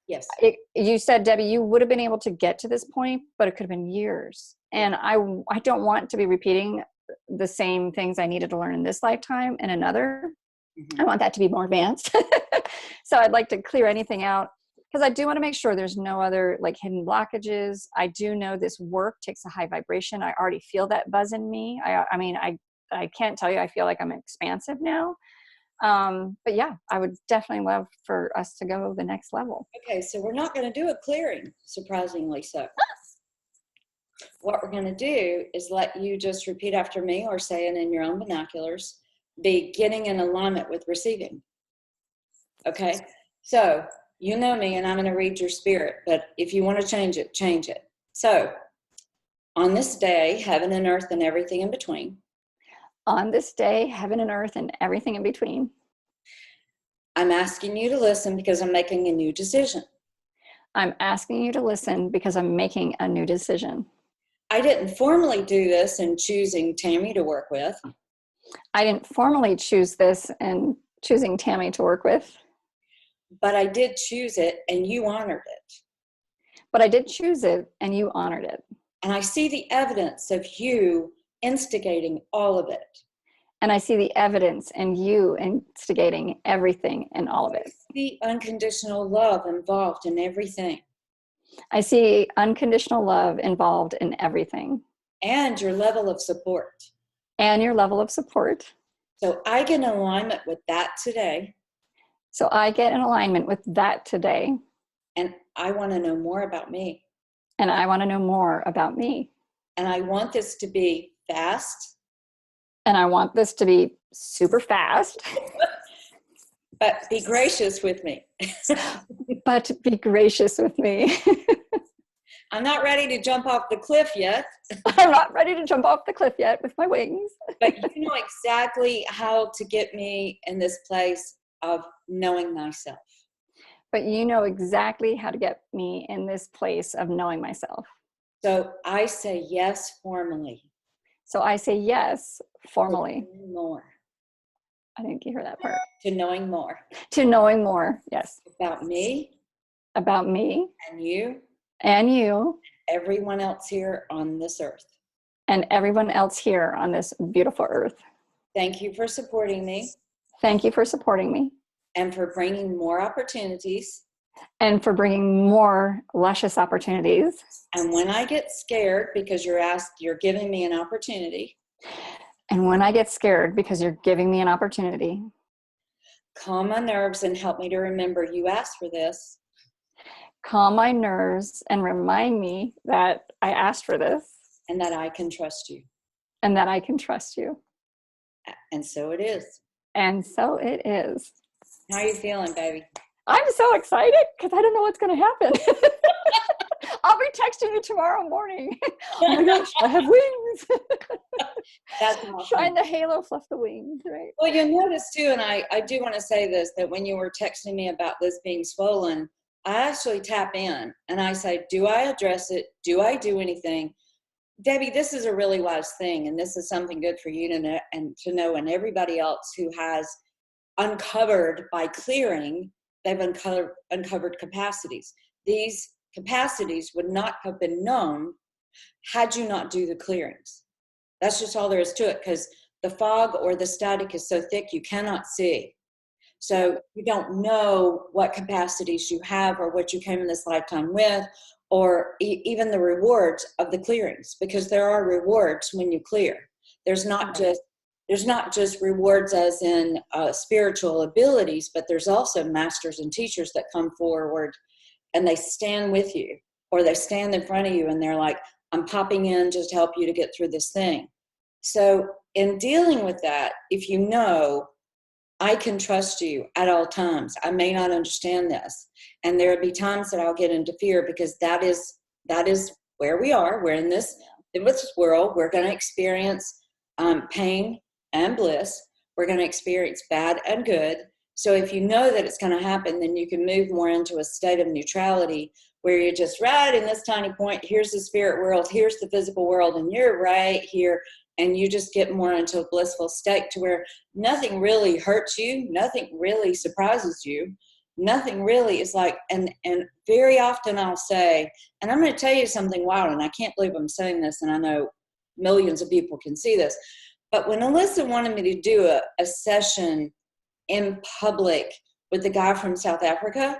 Yes. You said, Debbie, you would have been able to get to this point, but it could have been years. And I don't want to be repeating the same things I needed to learn in this lifetime in another. I want that to be more advanced. So I'd like to clear anything out because I do want to make sure there's no other like hidden blockages. I do know this work takes a high vibration. I already feel that buzz in me. I mean, I can't tell you, I feel like I'm expansive now. But yeah, I would definitely love for us to go the next level. Okay, so we're not going to do a clearing, surprisingly so. What we're going to do is let you just repeat after me or say it in your own binoculars, be getting in alignment with receiving. Okay, so you know me and I'm going to read your spirit, but if you want to change it, change it. So on this day, heaven and earth and everything in between. On this day, heaven and earth and everything in between. I'm asking you to listen because I'm making a new decision. I'm asking you to listen because I'm making a new decision. I didn't formally do this in choosing Tammy to work with. I didn't formally choose this and choosing Tammy to work with. But I did choose it and you honored it. But I did choose it and you honored it. And I see the evidence of you instigating all of it. And I see the evidence in you instigating everything and all of it. I see unconditional love involved in everything. I see unconditional love involved in everything. And your level of support. And your level of support. So I get in alignment with that today. So I get in alignment with that today. And I want to know more about me. And I want to know more about me. And I want this to be fast. And I want this to be super fast. But be gracious with me. But be gracious with me. I'm not ready to jump off the cliff yet. I'm not ready to jump off the cliff yet with my wings. But you know exactly how to get me in this place of knowing myself. But you know exactly how to get me in this place of knowing myself. So I say yes formally. So I say yes formally. More. I didn't hear that part. To knowing more. To knowing more, yes. About me. About me. And you. And you. Everyone else here on this earth. And everyone else here on this beautiful earth. Thank you for supporting me. Thank you for supporting me. And for bringing more opportunities. And for bringing more luscious opportunities. And when I get scared because you're giving me an opportunity. And when I get scared because you're giving me an opportunity. Calm my nerves and help me to remember you asked for this. Calm my nerves and remind me that I asked for this. And that I can trust you. And that I can trust you. And so it is. And so it is. How are you feeling, baby? I'm so excited because I don't know what's going to happen. I'll be texting you tomorrow morning. Oh my gosh, I have wings. That's awesome. Shine the halo, fluff the wings, right? Well, you'll notice too, and I do want to say this, that when you were texting me about this being swollen, I actually tap in and I say, do I address it? Do I do anything? Debbie, this is a really wise thing, and this is something good for you to know, and everybody else who has uncovered by clearing, they've uncovered capacities. These capacities would not have been known had you not do the clearings. That's just all there is to it, because the fog or the static is so thick you cannot see. So you don't know what capacities you have or what you came in this lifetime with, or even the rewards of the clearings, because there are rewards when you clear. There's not just rewards as in spiritual abilities, but there's also masters and teachers that come forward and they stand with you, or they stand in front of you and they're like, I'm popping in just to help you to get through this thing. So in dealing with that, if you know, I can trust you at all times. I may not understand this. And there will be times that I'll get into fear, because that is where we are. We're in this world. We're going to experience pain and bliss. We're going to experience bad and good. So if you know that it's going to happen, then you can move more into a state of neutrality, where you're just right in this tiny point. Here's the spirit world. Here's the physical world. And you're right here. And you just get more into a blissful state, to where nothing really hurts you. Nothing really surprises you. Nothing really is like, and very often I'll say, and I'm going to tell you something wild, and I can't believe I'm saying this, and I know millions of people can see this, but when Alyssa wanted me to do a session in public with the guy from South Africa,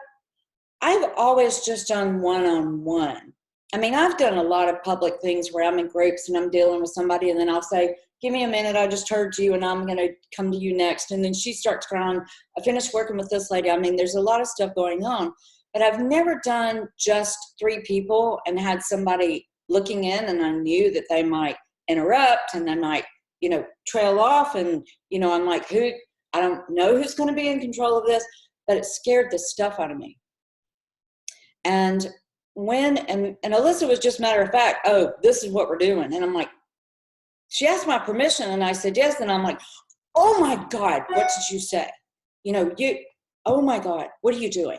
I've always just done one-on-one. I mean, I've done a lot of public things where I'm in groups and I'm dealing with somebody, and then I'll say, give me a minute, I just heard you and I'm going to come to you next. And then she starts crying. I finished working with this lady. I mean, there's a lot of stuff going on, but I've never done just 3 people and had somebody looking in, and I knew that they might interrupt and they might, trail off. And, I'm like, I don't know who's going to be in control of this, but it scared the stuff out of me. And and Alyssa was just matter of fact, oh, this is what we're doing. And I'm like, she asked my permission and I said yes. And I'm like, oh my God, what did you say? Oh my God, what are you doing?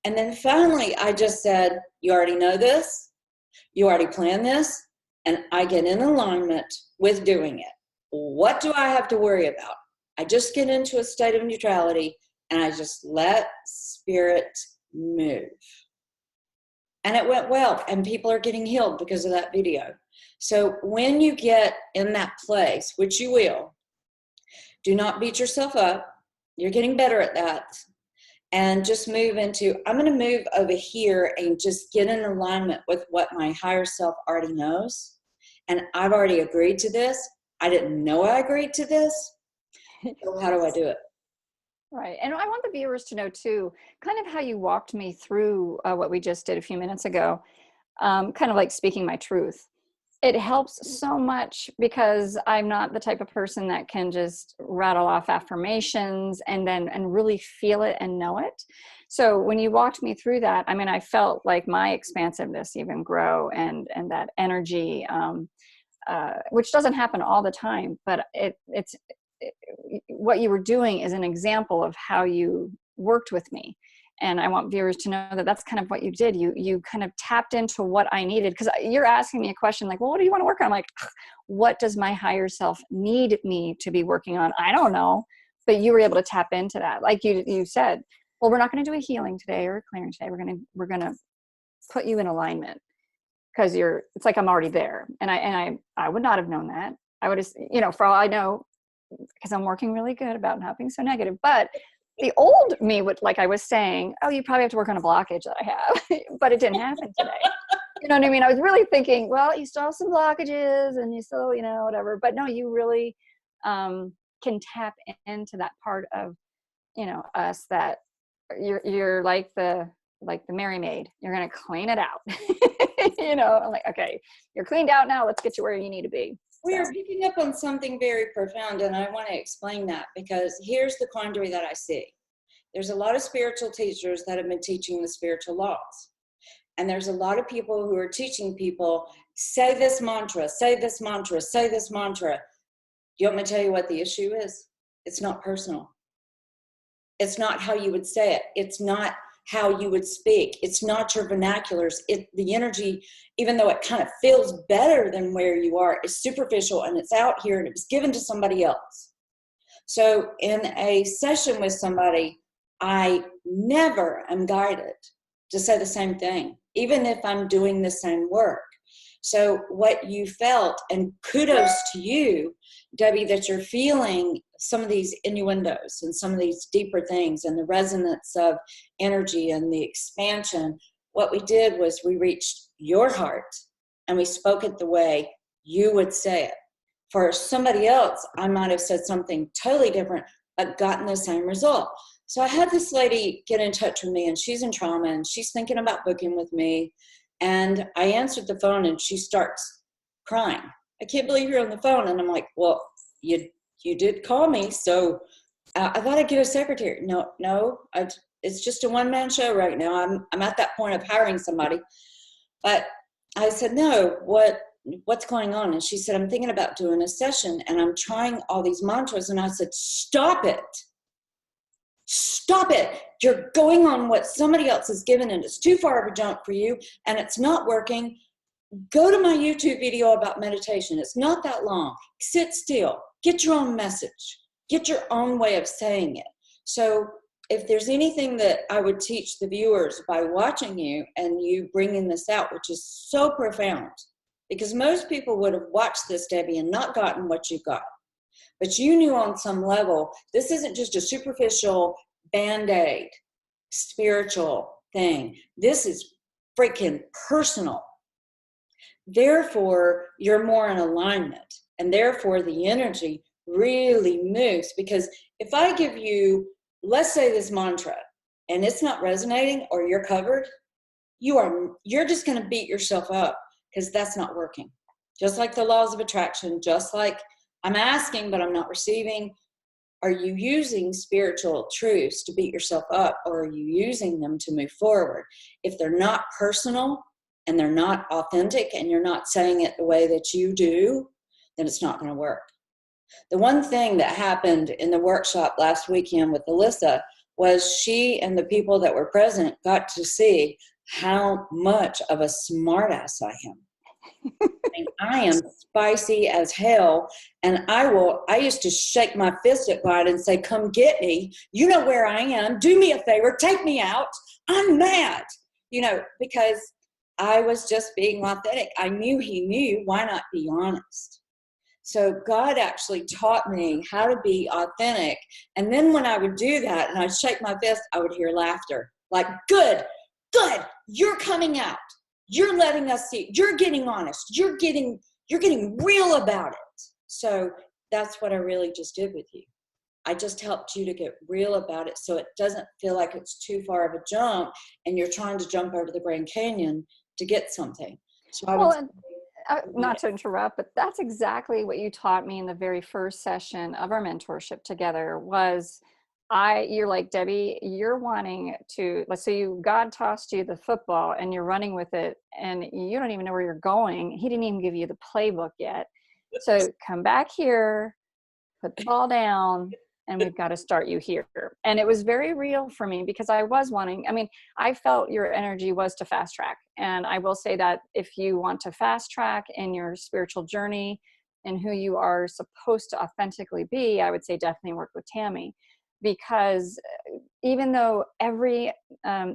And then finally I just said, you already know this, you already planned this, and I get in alignment with doing it. What do I have to worry about? I just get into a state of neutrality and I just let spirit move. And it went well, and people are getting healed because of that video. So when you get in that place, which you will, do not beat yourself up. You're getting better at that. And just move into, I'm going to move over here and just get in alignment with what my higher self already knows. And I've already agreed to this. I didn't know I agreed to this. So how do I do it? Right. And I want the viewers to know too, kind of how you walked me through what we just did a few minutes ago, kind of like speaking my truth. It helps so much, because I'm not the type of person that can just rattle off affirmations and really feel it and know it. So when you walked me through that, I mean, I felt like my expansiveness even grow, and that energy, which doesn't happen all the time, but it's what you were doing is an example of how you worked with me. And I want viewers to know that that's kind of what you did. You kind of tapped into what I needed, because you're asking me a question like, well, what do you want to work on? I'm like, what does my higher self need me to be working on? I don't know. But you were able to tap into that. Like you said, well, we're not going to do a healing today or a clearing today. We're going to put you in alignment, because it's like I'm already there. And I would not have known that. I would have, for all I know, because I'm working really good about not being so negative. But the old me would, like I was saying, oh, you probably have to work on a blockage that I have, but it didn't happen today. You know what I mean? I was really thinking, well, you still have some blockages and you still, whatever. But no, you really can tap into that part of, us, that you're like the Merry Maid. You're going to clean it out. I'm like, okay, you're cleaned out now. Let's get you where you need to be. We are picking up on something very profound, and I want to explain that, because here's the quandary that I see. There's a lot of spiritual teachers that have been teaching the spiritual laws. And there's a lot of people who are teaching people, say this mantra, say this mantra, say this mantra. you want me to tell you what the issue is? It's not personal. It's not how you would say it. It's not how you would speak. It's not your vernaculars. The energy, even though it kind of feels better than where you are, is superficial and it's out here and it was given to somebody else. So in a session with somebody, I never am guided to say the same thing, even if I'm doing the same work. So what you felt, and kudos to you, Debbie, that you're feeling some of these innuendos and some of these deeper things and the resonance of energy and the expansion. What we did was we reached your heart and we spoke it the way you would say it. For somebody else, I might have said something totally different, but gotten the same result. So I had this lady get in touch with me, and she's in trauma and she's thinking about booking with me. And I answered the phone and she starts crying. I can't believe you're on the phone. And I'm like, well, you did call me. So I thought I'd get a secretary. No, it's just a one-man show right now. I'm at that point of hiring somebody. But I said, no, what's going on? And she said, I'm thinking about doing a session and I'm trying all these mantras. And I said, stop it. Stop it. You're going on what somebody else has given and it's too far of a jump for you and it's not working. Go to my YouTube video about meditation. It's not that long. Sit still. Get your own message. Get your own way of saying it. So if there's anything that I would teach the viewers by watching you and you bringing this out, which is so profound, because most people would have watched this, Debbie, and not gotten what you got. But you knew on some level, this isn't just a superficial Band-Aid spiritual thing. This is freaking personal. Therefore, you're more in alignment. And therefore, the energy really moves. Because if I give you, let's say this mantra, and it's not resonating or you're covered, you're just going to beat yourself up because that's not working. Just like the laws of attraction, just like I'm asking, but I'm not receiving. Are you using spiritual truths to beat yourself up, or are you using them to move forward? If they're not personal and they're not authentic and you're not saying it the way that you do, then it's not going to work. The one thing that happened in the workshop last weekend with Alyssa was she and the people that were present got to see how much of a smartass I am. I am spicy as hell, and I used to shake my fist at God and say, come get me. You know where I am. Do me a favor. Take me out. I'm mad, because I was just being authentic. I knew he knew. Why not be honest? So God actually taught me how to be authentic. And then when I would do that and I'd shake my fist, I would hear laughter. Like, good, you're coming out. You're letting us see. You're getting honest. You're getting real about it. So that's what I really just did with you. I just helped you to get real about it so it doesn't feel like it's too far of a jump and you're trying to jump over the Grand Canyon to get something. So not to interrupt, but that's exactly what you taught me in the very first session of our mentorship together was you're like, Debbie, you're wanting to, let's say God tossed you the football and you're running with it and you don't even know where you're going. He didn't even give you the playbook yet. So come back here, put the ball down, and we've got to start you here. And it was very real for me because I was I felt your energy was to fast track. And I will say that if you want to fast track in your spiritual journey and who you are supposed to authentically be, I would say definitely work with Tammy. Because even though every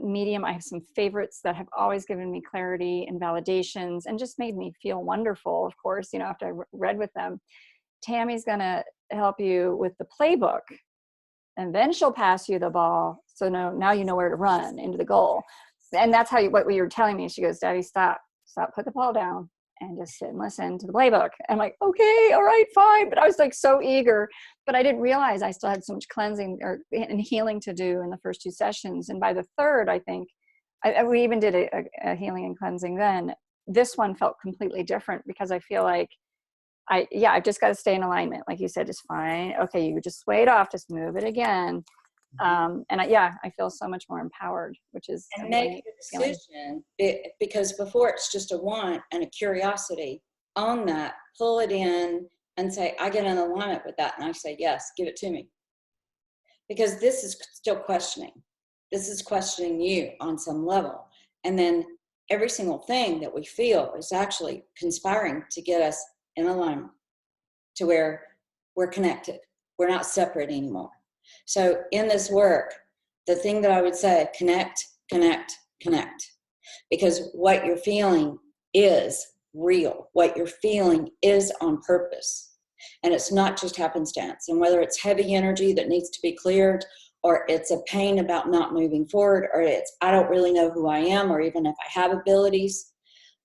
medium, I have some favorites that have always given me clarity and validations and just made me feel wonderful, of course, after I read with them. Tammy's going to help you with the playbook, and then she'll pass you the ball. So now you know where to run into the goal. And that's what you were telling me. She goes, Daddy, stop, put the ball down and just sit and listen to the playbook. I'm like, okay, all right, fine. But I was like so eager, but I didn't realize I still had so much cleansing and healing to do in the first 2 sessions. And by the third, I think we even did a healing and cleansing then. This one felt completely different because I feel like I've just got to stay in alignment. Like you said, just fine. Okay, you just sway it off, just move it again. I feel so much more empowered, which is and make a decision because before it's just a want and a curiosity. On that, pull it in and say, I get in alignment with that. And I say, yes, give it to me. Because this is still questioning. This is questioning you on some level. And then every single thing that we feel is actually conspiring to get us in alignment to where we're connected. We're not separate anymore. So in this work, the thing that I would say, connect, connect, connect. Because what you're feeling is real. What you're feeling is on purpose. And it's not just happenstance. And whether it's heavy energy that needs to be cleared, or it's a pain about not moving forward, or it's I don't really know who I am, or even if I have abilities.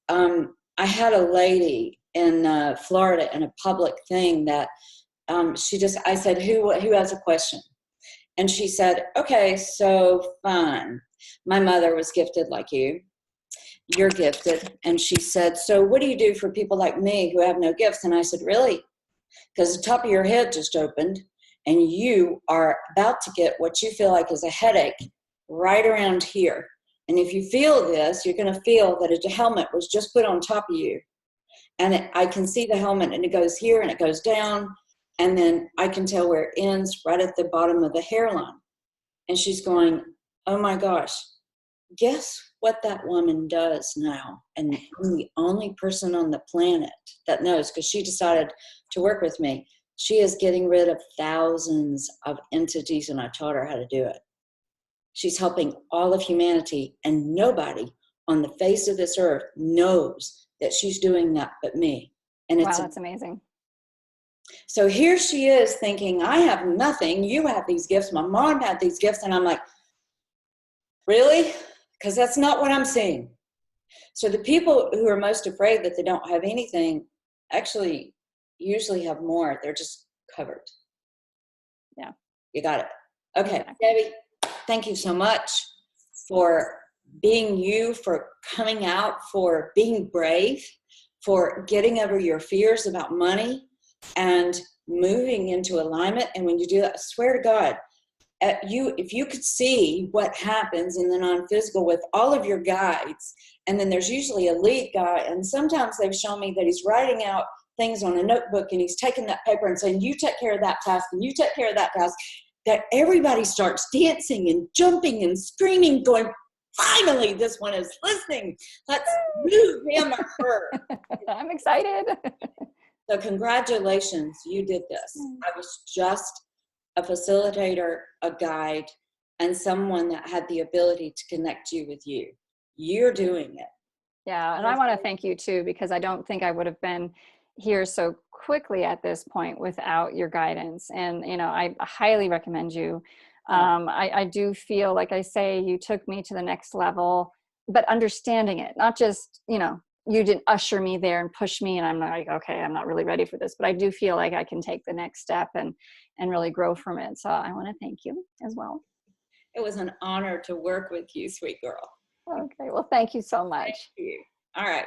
I had a lady in Florida in a public thing that I said, who has a question? And she said, okay, so fine. My mother was gifted like you. You're gifted. And she said, so what do you do for people like me who have no gifts? And I said, really? Because the top of your head just opened and you are about to get what you feel like is a headache right around here. And if you feel this, you're going to feel that a helmet was just put on top of you. And I can see the helmet and it goes here and it goes down. And then I can tell where it ends right at the bottom of the hairline. And she's going, oh my gosh, guess what that woman does now? And I'm the only person on the planet that knows, because she decided to work with me. She is getting rid of thousands of entities, and I taught her how to do it. She's helping all of humanity, and nobody on the face of this earth knows that she's doing that but me. And wow, that's amazing. So here she is thinking, I have nothing. You have these gifts. My mom had these gifts. And I'm like, really? Because that's not what I'm seeing. So the people who are most afraid that they don't have anything actually usually have more. They're just covered. Yeah. You got it. Okay, Debbie, thank you so much for being you, for coming out, for being brave, for getting over your fears about money and moving into alignment. And when you do that, I swear to God, if you could see what happens in the non-physical with all of your guides, and then there's usually a lead guy, and sometimes they've shown me that he's writing out things on a notebook and he's taking that paper and saying, you take care of that task and you take care of that task, that everybody starts dancing and jumping and screaming, going, finally, this one is listening. Let's move him or her. I'm excited. So congratulations, you did this. I was just a facilitator, a guide, and someone that had the ability to connect you with you. You're doing it. Yeah, and I want to thank you too, because I don't think I would have been here so quickly at this point without your guidance. And, you know, I highly recommend you. I do feel, like I say, you took me to the next level, but understanding it, not just, you know, you didn't usher me there and push me and I'm like, okay, I'm not really ready for this, but I do feel like I can take the next step and really grow from it. So I want to thank you as well. It was an honor to work with you, sweet girl. Okay, well, thank you so much. Thank you. All right.